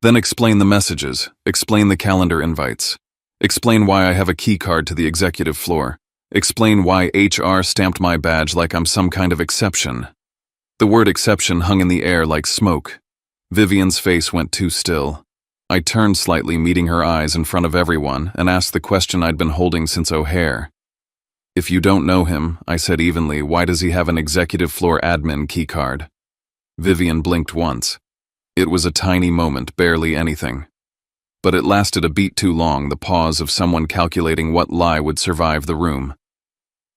Then explain the messages, explain the calendar invites. Explain why I have a key card to the executive floor. Explain why HR stamped my badge like I'm some kind of exception." The word exception hung in the air like smoke. Vivian's face went too still. I turned slightly, meeting her eyes in front of everyone, and asked the question I'd been holding since O'Hare. "If you don't know him," I said evenly, "why does he have an executive floor admin key card?" Vivian blinked once. It was a tiny moment, barely anything. But it lasted a beat too long, the pause of someone calculating what lie would survive the room.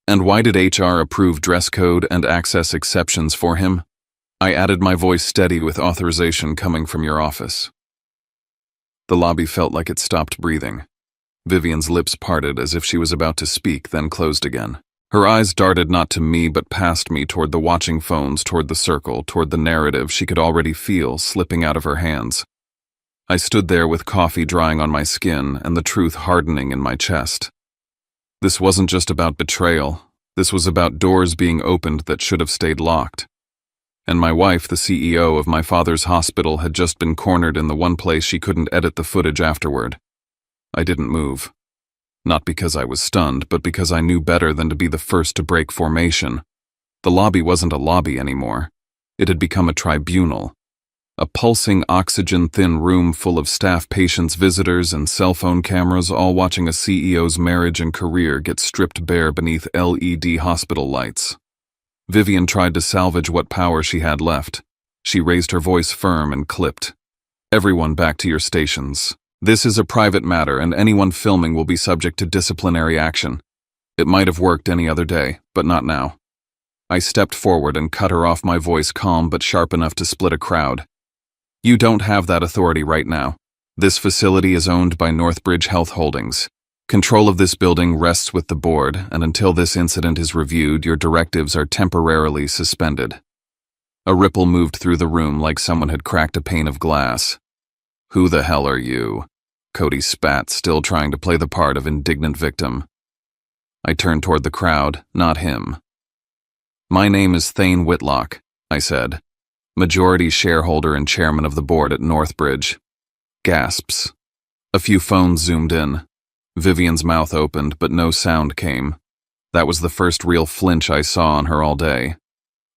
"And why did HR approve dress code and access exceptions for him?" I added, my voice steady with authorization coming from your office. The lobby felt like it stopped breathing. Vivian's lips parted as if she was about to speak, then closed again. Her eyes darted not to me but past me, toward the watching phones, toward the circle, toward the narrative she could already feel slipping out of her hands. I stood there with coffee drying on my skin and the truth hardening in my chest. This wasn't just about betrayal. This was about doors being opened that should have stayed locked. And my wife, the CEO of my father's hospital, had just been cornered in the one place she couldn't edit the footage afterward. I didn't move. Not because I was stunned, but because I knew better than to be the first to break formation. The lobby wasn't a lobby anymore. It had become a tribunal. A pulsing, oxygen-thin room full of staff, patients, visitors, and cell phone cameras, all watching a CEO's marriage and career get stripped bare beneath LED hospital lights. Vivian tried to salvage what power she had left. She raised her voice firm and clipped. "Everyone back to your stations. This is a private matter, and anyone filming will be subject to disciplinary action." It might have worked any other day, but not now. I stepped forward and cut her off, my voice calm but sharp enough to split a crowd. "You don't have that authority right now. This facility is owned by Northbridge Health Holdings. Control of this building rests with the board, and until this incident is reviewed, your directives are temporarily suspended." A ripple moved through the room like someone had cracked a pane of glass. "Who the hell are you?" Cody spat, still trying to play the part of indignant victim. I turned toward the crowd, not him. "My name is Thane Whitlock," I said. "Majority shareholder and chairman of the board at Northbridge." Gasps. A few phones zoomed in. Vivian's mouth opened, but no sound came. That was the first real flinch I saw on her all day.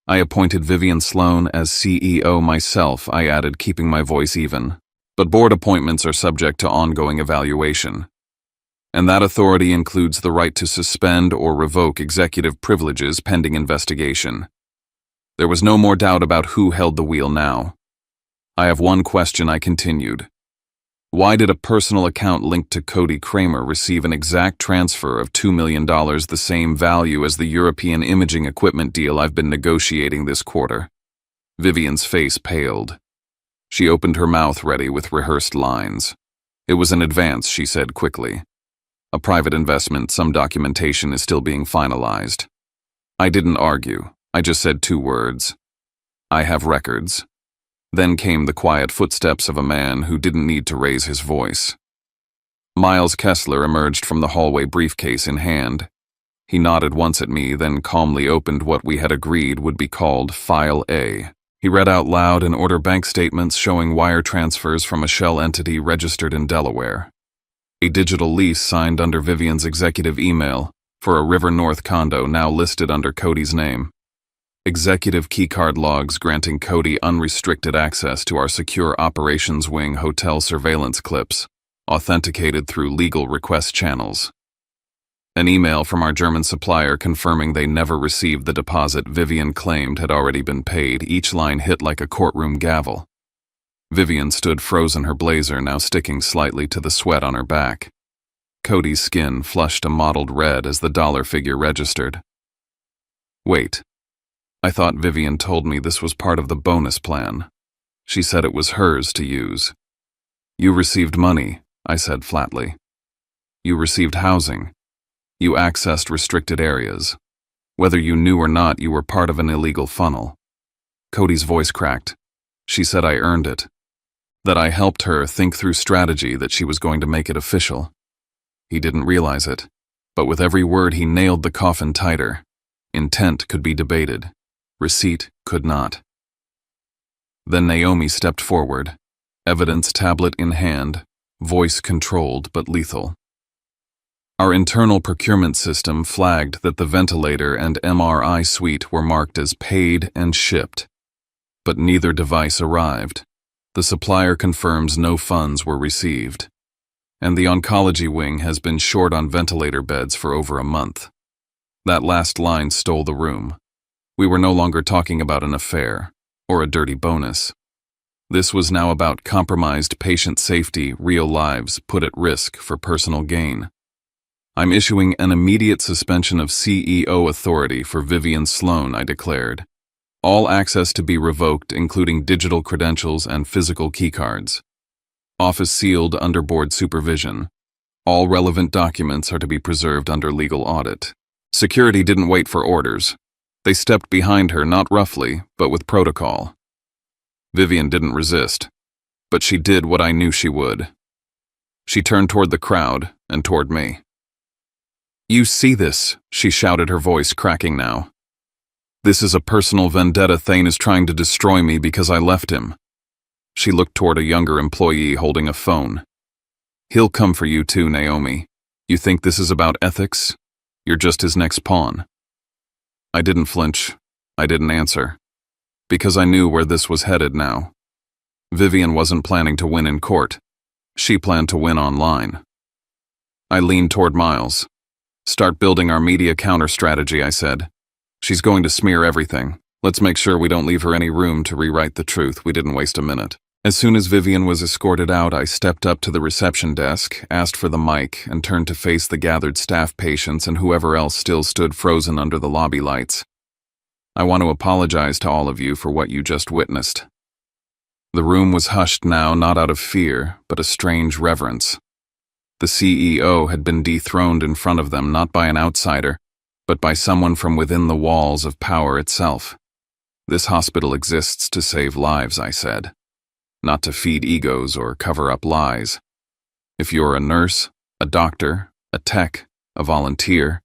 "I appointed Vivian Sloan as CEO myself," I added, keeping my voice even. "But board appointments are subject to ongoing evaluation. And that authority includes the right to suspend or revoke executive privileges pending investigation." There was no more doubt about who held the wheel now. "I have one question," I continued. "Why did a personal account linked to Cody Kramer receive an exact transfer of $2 million, the same value as the European imaging equipment deal I've been negotiating this quarter?" Vivian's face paled. She opened her mouth ready with rehearsed lines. It was an advance, she said quickly. A private investment, some documentation is still being finalized. I didn't argue. I just said 2 words. I have records. Then came the quiet footsteps of a man who didn't need to raise his voice. Miles Kessler emerged from the hallway, briefcase in hand. He nodded once at me, then calmly opened what we had agreed would be called File A. He read out loud and ordered bank statements showing wire transfers from a shell entity registered in Delaware. A digital lease signed under Vivian's executive email for a River North condo now listed under Cody's name. Executive keycard logs granting Cody unrestricted access to our secure operations wing hotel surveillance clips, authenticated through legal request channels. An email from our German supplier confirming they never received the deposit Vivian claimed had already been paid, each line hit like a courtroom gavel. Vivian stood frozen, her blazer now sticking slightly to the sweat on her back. Cody's skin flushed a mottled red as the dollar figure registered. Wait. I thought Vivian told me this was part of the bonus plan. She said it was hers to use. You received money, I said flatly. You received housing. You accessed restricted areas. Whether you knew or not, you were part of an illegal funnel. Cody's voice cracked. She said I earned it. That I helped her think through strategy, that she was going to make it official. He didn't realize it, but with every word he nailed the coffin tighter. Intent could be debated. Receipt could not. Then Naomi stepped forward, evidence tablet in hand, voice controlled but lethal. Our internal procurement system flagged that the ventilator and MRI suite were marked as paid and shipped, but neither device arrived. The supplier confirms no funds were received, and the oncology wing has been short on ventilator beds for over a month. That last line stole the room. We were no longer talking about an affair or a dirty bonus. This was now about compromised patient safety, real lives put at risk for personal gain. I'm issuing an immediate suspension of CEO authority for Vivian Sloan, I declared. All access to be revoked, including digital credentials and physical keycards. Office sealed under board supervision. All relevant documents are to be preserved under legal audit. Security didn't wait for orders. They stepped behind her, not roughly, but with protocol. Vivian didn't resist, but she did what I knew she would. She turned toward the crowd and toward me. You see this, she shouted, her voice cracking now. This is a personal vendetta. Thane is trying to destroy me because I left him. She looked toward a younger employee holding a phone. He'll come for you too, Naomi. You think this is about ethics? You're just his next pawn. I didn't flinch. I didn't answer. Because I knew where this was headed now. Vivian wasn't planning to win in court. She planned to win online. I leaned toward Miles. Start building our media counter-strategy, I said. She's going to smear everything. Let's make sure we don't leave her any room to rewrite the truth. We didn't waste a minute. As soon as Vivian was escorted out, I stepped up to the reception desk, asked for the mic, and turned to face the gathered staff, patients, and whoever else still stood frozen under the lobby lights. I want to apologize to all of you for what you just witnessed. The room was hushed now, not out of fear, but a strange reverence. The CEO had been dethroned in front of them, not by an outsider, but by someone from within the walls of power itself. This hospital exists to save lives, I said, not to feed egos or cover up lies. If you're a nurse, a doctor, a tech, a volunteer,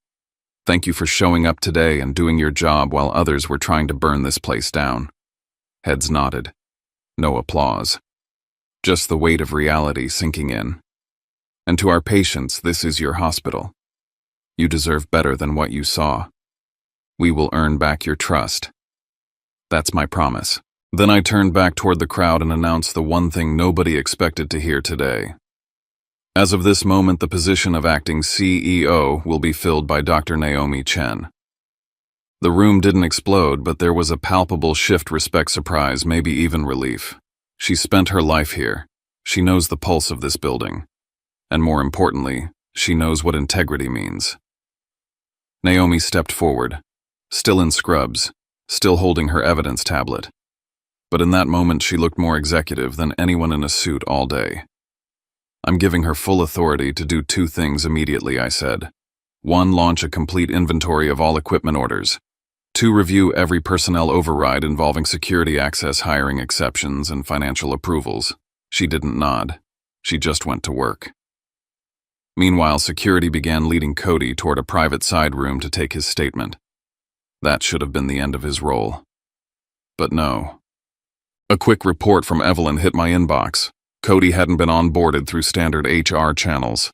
thank you for showing up today and doing your job while others were trying to burn this place down. Heads nodded. No applause. Just the weight of reality sinking in. And to our patients, this is your hospital. You deserve better than what you saw. We will earn back your trust. That's my promise. Then I turned back toward the crowd and announced the one thing nobody expected to hear today. As of this moment, the position of acting CEO will be filled by Dr. Naomi Chen. The room didn't explode, but there was a palpable shift, respect, surprise, maybe even relief. She spent her life here. She knows the pulse of this building. And more importantly, she knows what integrity means. Naomi stepped forward, still in scrubs, still holding her evidence tablet. but in that moment she looked more executive than anyone in a suit all day. "I'm giving her full authority to do 2 things immediately," I said. 1, launch a complete inventory of all equipment orders. 2, review every personnel override involving security access, hiring exceptions, and financial approvals. She didn't nod. She just went to work. Meanwhile, security began leading Cody toward a private side room to take his statement. That should have been the end of his role. But no. A quick report from Evelyn hit my inbox. Cody hadn't been onboarded through standard HR channels.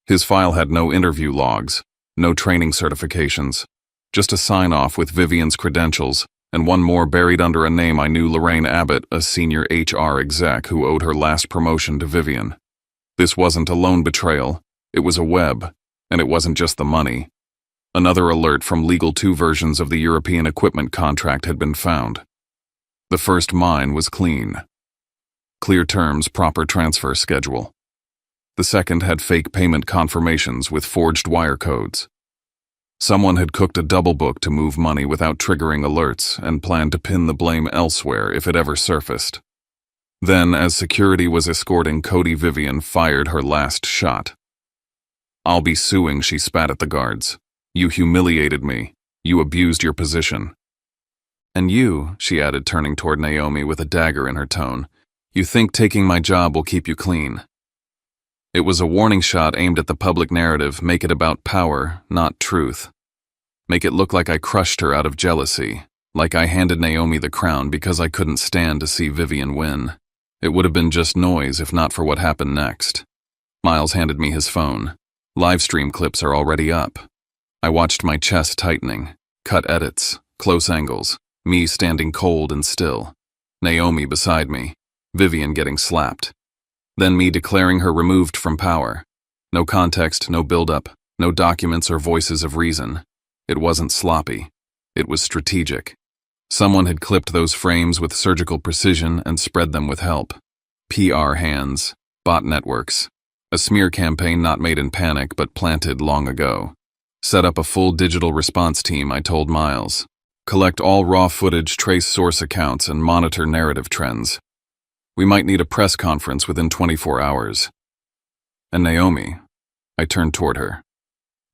His file had no interview logs, no training certifications, just a sign-off with Vivian's credentials, and one more buried under a name I knew: Lorraine Abbott, a senior HR exec who owed her last promotion to Vivian. This wasn't a lone betrayal, it was a web, and it wasn't just the money. Another alert from Legal 2 versions of the European equipment contract had been found. The first mine was clean. Clear terms, proper transfer schedule. The second had fake payment confirmations with forged wire codes. Someone had cooked a double book to move money without triggering alerts and planned to pin the blame elsewhere if it ever surfaced. Then, as security was escorting Cody, Vivian fired her last shot. "I'll be suing," she spat at the guards. "You humiliated me. You abused your position." "And you," she added, turning toward Naomi with a dagger in her tone, "you think taking my job will keep you clean." It was a warning shot aimed at the public narrative. Make it about power, not truth. Make it look like I crushed her out of jealousy, like I handed Naomi the crown because I couldn't stand to see Vivian win. It would have been just noise if not for what happened next. Miles handed me his phone. Livestream clips are already up. I watched my chest tightening, cut edits, close angles, me standing cold and still, Naomi beside me, Vivian getting slapped. Then me declaring her removed from power. No context, no build-up, no documents or voices of reason. It wasn't sloppy. It was strategic. Someone had clipped those frames with surgical precision and spread them with help. PR hands, bot networks. A smear campaign not made in panic but planted long ago. Set up a full digital response team, I told Miles. Collect all raw footage, trace source accounts, and monitor narrative trends. We might need a press conference within 24 hours. And Naomi, I turned toward her.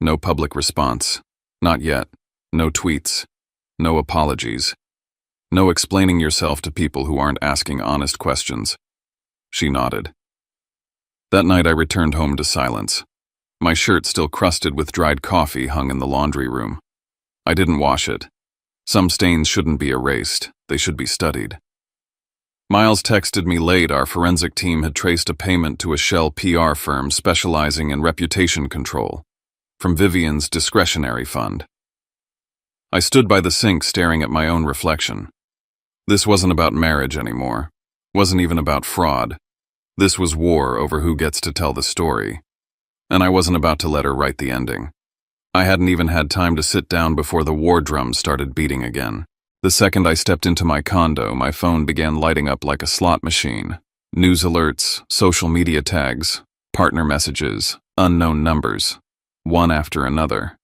No public response. Not yet. No tweets. No apologies. No explaining yourself to people who aren't asking honest questions. She nodded. That night I returned home to silence. My shirt still crusted with dried coffee hung in the laundry room. I didn't wash it. Some stains shouldn't be erased. They should be studied. Miles texted me late. Our forensic team had traced a payment to a shell PR firm specializing in reputation control, from Vivian's discretionary fund. I stood by the sink staring at my own reflection. This wasn't about marriage anymore. Wasn't even about fraud. This was war over who gets to tell the story. And I wasn't about to let her write the ending. I hadn't even had time to sit down before the war drum started beating again. The second I stepped into my condo, my phone began lighting up like a slot machine. News alerts, social media tags, partner messages, unknown numbers, one after another.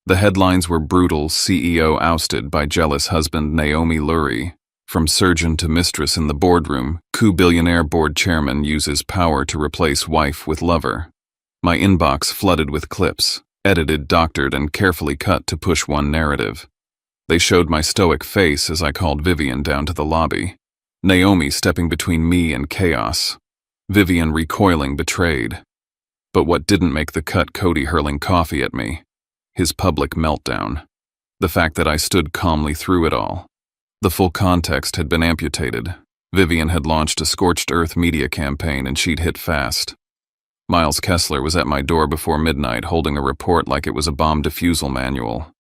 The headlines were brutal: CEO ousted by jealous husband Naomi Lurie. From surgeon to mistress in the boardroom, coup billionaire board chairman uses power to replace wife with lover. My inbox flooded with clips, edited, doctored, and carefully cut to push one narrative. They showed my stoic face as I called Vivian down to the lobby. Naomi stepping between me and chaos. Vivian recoiling, betrayed. But what didn't make the cut: Cody hurling coffee at me. His public meltdown. The fact that I stood calmly through it all. The full context had been amputated. Vivian had launched a scorched earth media campaign and she'd hit fast. Miles Kessler was at my door before midnight holding a report like it was a bomb defusal manual.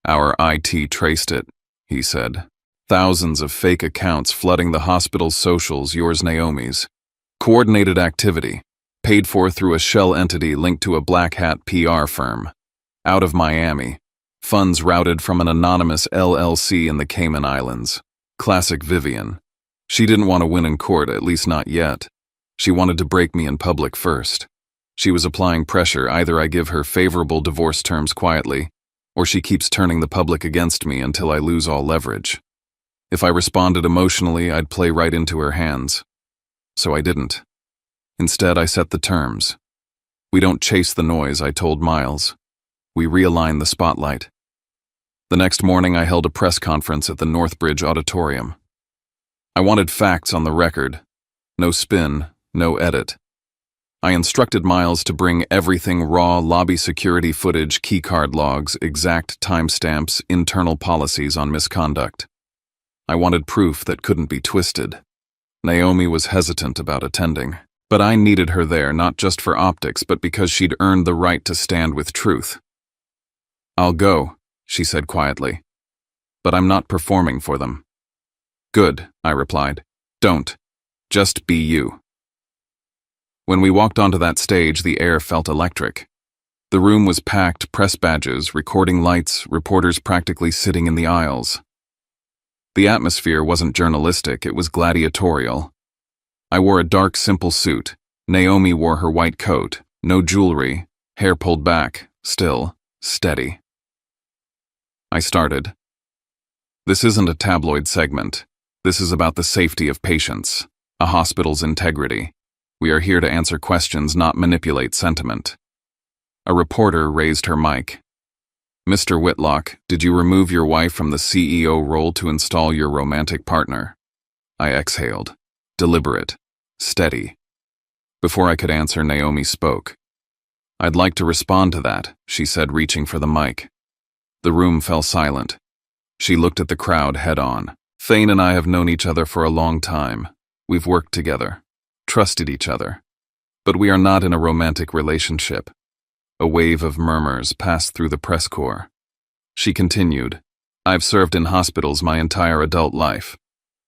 Our IT traced it, he said. Thousands of fake accounts flooding the hospital's socials, yours, Naomi's. Coordinated activity, paid for through a shell entity linked to a black hat PR firm. Out of Miami. Funds routed from an anonymous LLC in the Cayman Islands. Classic Vivian. She didn't want to win in court, at least not yet. She wanted to break me in public first. She was applying pressure. Either I give her favorable divorce terms quietly, or she keeps turning the public against me until I lose all leverage. If I responded emotionally, I'd play right into her hands. So I didn't. Instead, I set the terms. We don't chase the noise, I told Miles. We realign the spotlight. The next morning, I held a press conference at the Northbridge Auditorium. I wanted facts on the record. No spin, no edit. I instructed Miles to bring everything raw, lobby security footage, keycard logs, exact timestamps, internal policies on misconduct. I wanted proof that couldn't be twisted. Naomi was hesitant about attending, but I needed her there not just for optics, but because she'd earned the right to stand with truth. "I'll go," she said quietly, "but I'm not performing for them." "Good," I replied. "Don't. Just be you." When we walked onto that stage, the air felt electric. The room was packed, press badges, recording lights, reporters practically sitting in the aisles. The atmosphere wasn't journalistic, it was gladiatorial. I wore a dark, simple suit. Naomi wore her white coat, no jewelry, hair pulled back, still, steady. I started. "This isn't a tabloid segment. This is about the safety of patients, a hospital's integrity. We are here to answer questions, not manipulate sentiment." A reporter raised her mic. "Mr. Whitlock, did you remove your wife from the CEO role to install your romantic partner?" I exhaled. Deliberate. Steady. Before I could answer, Naomi spoke. "I'd like to respond to that," she said, reaching for the mic. The room fell silent. She looked at the crowd head-on. "Thane and I have known each other for a long time. We've worked together. Trusted each other. But we are not in a romantic relationship." A wave of murmurs passed through the press corps. She continued, "I've served in hospitals my entire adult life.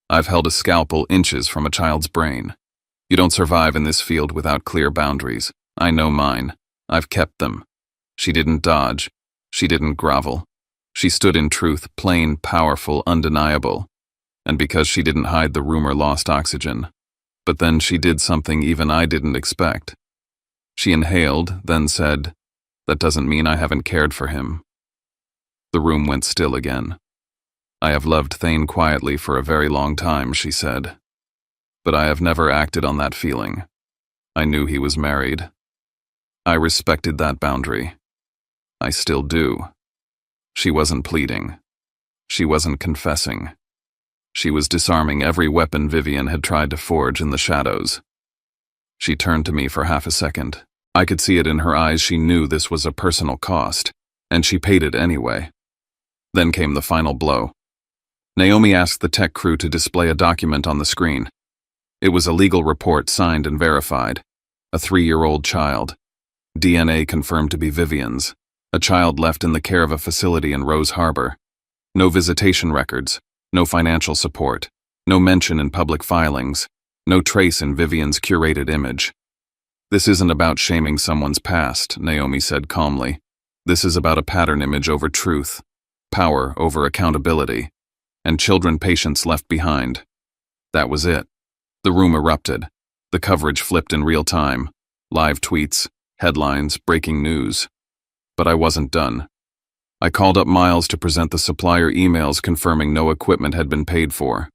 I've held a scalpel inches from a child's brain. You don't survive in this field without clear boundaries. I know mine. I've kept them." She didn't dodge. She didn't grovel. She stood in truth, plain, powerful, undeniable. And because she didn't hide, the rumor lost oxygen. But then she did something even I didn't expect. She inhaled, then said, "That doesn't mean I haven't cared for him." The room went still again. "I have loved Thane quietly for a very long time," she said. "But I have never acted on that feeling. I knew he was married. I respected that boundary. I still do." She wasn't pleading. She wasn't confessing. She was disarming every weapon Vivian had tried to forge in the shadows. She turned to me for half a second. I could see it in her eyes. She knew this was a personal cost, and she paid it anyway. Then came the final blow. Naomi asked the tech crew to display a document on the screen. It was a legal report signed and verified. A 3-year-old child. DNA confirmed to be Vivian's. A child left in the care of a facility in Rose Harbor. No visitation records. No financial support. No mention in public filings. No trace in Vivian's curated image. "This isn't about shaming someone's past," Naomi said calmly. "This is about a pattern image over truth. Power over accountability. And children patients left behind." That was it. The room erupted. The coverage flipped in real time. Live tweets, headlines, breaking news. But I wasn't done. I called up Miles to present the supplier emails confirming no equipment had been paid for.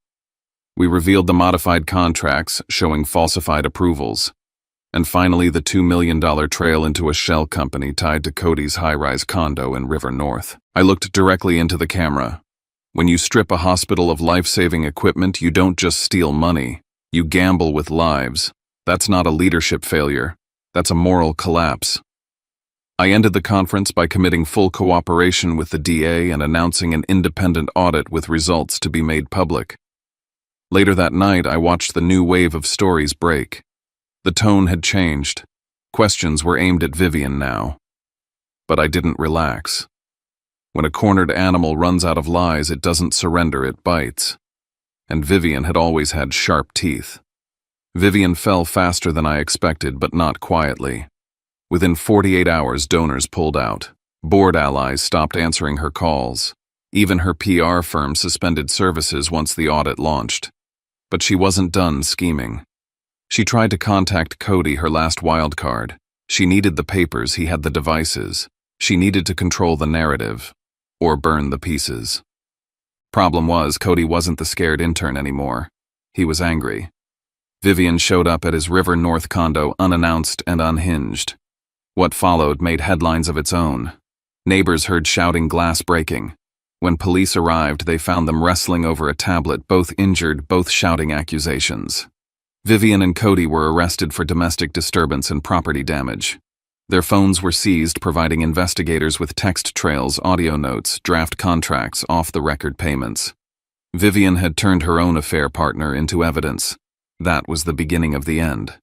We revealed the modified contracts showing falsified approvals. And finally, the $2 million trail into a shell company tied to Cody's high-rise condo in River North. I looked directly into the camera. When you strip a hospital of life-saving equipment, you don't just steal money. You gamble with lives. That's not a leadership failure. That's a moral collapse. I ended the conference by committing full cooperation with the DA and announcing an independent audit with results to be made public. Later that night, I watched the new wave of stories break. The tone had changed. Questions were aimed at Vivian now. But I didn't relax. When a cornered animal runs out of lies, it doesn't surrender, it bites. And Vivian had always had sharp teeth. Vivian fell faster than I expected, but not quietly. Within 48 hours, donors pulled out. Board allies stopped answering her calls. Even her PR firm suspended services once the audit launched. But she wasn't done scheming. She tried to contact Cody, her last wild card. She needed the papers, he had the devices. She needed to control the narrative, or burn the pieces. Problem was, Cody wasn't the scared intern anymore. He was angry. Vivian showed up at his River North condo unannounced and unhinged. What followed made headlines of its own. Neighbors heard shouting, glass breaking. When police arrived, they found them wrestling over a tablet, both injured, both shouting accusations. Vivian and Cody were arrested for domestic disturbance and property damage. Their phones were seized, providing investigators with text trails, audio notes, draft contracts, off-the-record payments. Vivian had turned her own affair partner into evidence. That was the beginning of the end.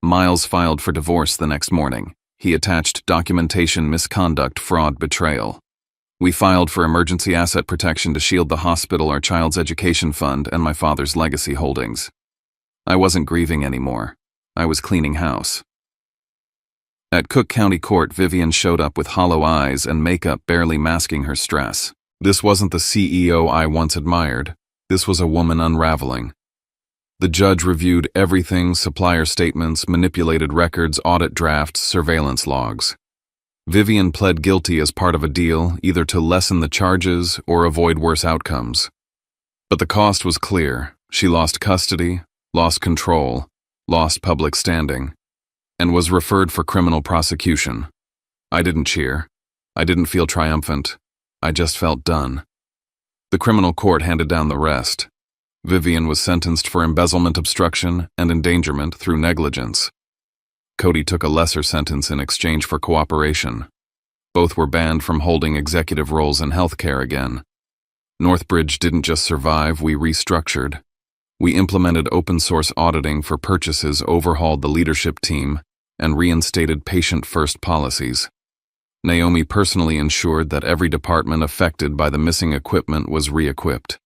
Miles filed for divorce the next morning. He attached documentation, misconduct, fraud, betrayal. We filed for emergency asset protection to shield the hospital, our child's education fund, and my father's legacy holdings. I wasn't grieving anymore. I was cleaning house. At Cook County Court, Vivian showed up with hollow eyes and makeup barely masking her stress. This wasn't the CEO I once admired. This was a woman unraveling. The judge reviewed everything: supplier statements, manipulated records, audit drafts, surveillance logs. Vivian pled guilty as part of a deal, either to lessen the charges or avoid worse outcomes. But the cost was clear. She lost custody, lost control, lost public standing, and was referred for criminal prosecution. I didn't cheer. I didn't feel triumphant. I just felt done. The criminal court handed down the rest. Vivian was sentenced for embezzlement, obstruction, and endangerment through negligence. Cody took a lesser sentence in exchange for cooperation. Both were banned from holding executive roles in healthcare again. Northbridge didn't just survive, we restructured. We implemented open-source auditing for purchases, overhauled the leadership team, and reinstated patient-first policies. Naomi personally ensured that every department affected by the missing equipment was re-equipped.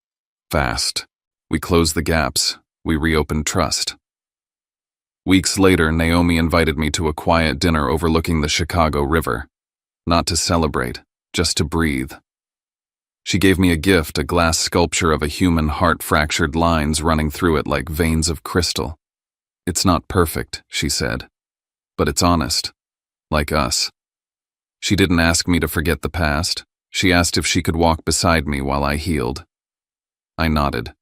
Fast. We closed the gaps. We reopened trust. Weeks later, Naomi invited me to a quiet dinner overlooking the Chicago River. Not to celebrate, just to breathe. She gave me a gift, a glass sculpture of a human heart, fractured lines running through it like veins of crystal. It's not perfect, she said, but it's honest, like us. She didn't ask me to forget the past. She asked if she could walk beside me while I healed. I nodded.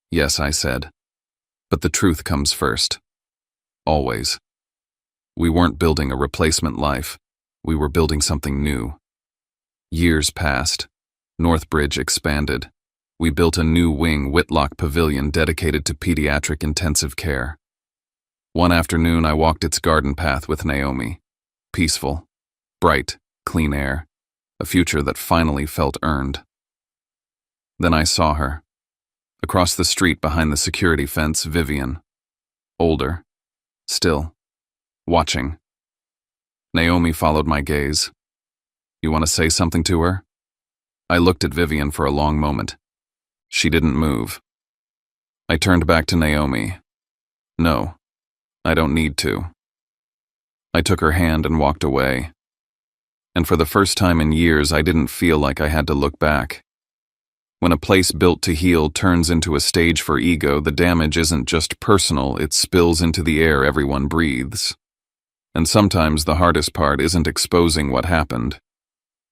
Yes, I said. But the truth comes first. Always. We weren't building a replacement life. We were building something new. Years passed. Northbridge expanded. We built a new wing, Whitlock Pavilion, dedicated to pediatric intensive care. One afternoon, I walked its garden path with Naomi. Peaceful, bright, clean air, a future that finally felt earned. Then I saw her. Across the street behind the security fence, Vivian. Older. Still. Watching. Naomi followed my gaze. You want to say something to her? I looked at Vivian for a long moment. She didn't move. I turned back to Naomi. No, I don't need to. I took her hand and walked away. And for the first time in years, I didn't feel like I had to look back. When a place built to heal turns into a stage for ego, the damage isn't just personal, it spills into the air everyone breathes. And sometimes the hardest part isn't exposing what happened.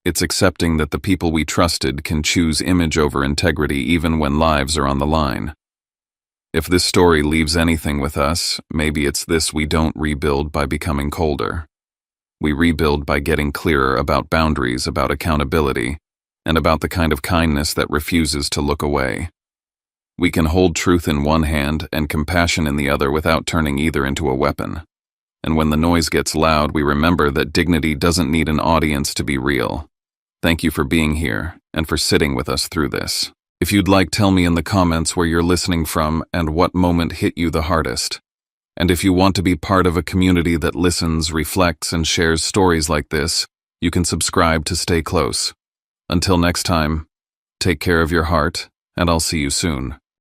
It's accepting that the people we trusted can choose image over integrity even when lives are on the line. If this story leaves anything with us, maybe it's this: we don't rebuild by becoming colder. We rebuild by getting clearer about boundaries, about accountability, and about the kind of kindness that refuses to look away. We can hold truth in one hand and compassion in the other without turning either into a weapon. And when the noise gets loud, we remember that dignity doesn't need an audience to be real. Thank you for being here and for sitting with us through this. If you'd like, tell me in the comments where you're listening from and what moment hit you the hardest. And if you want to be part of a community that listens, reflects, and shares stories like this, you can subscribe to stay close. Until next time, take care of your heart, and I'll see you soon.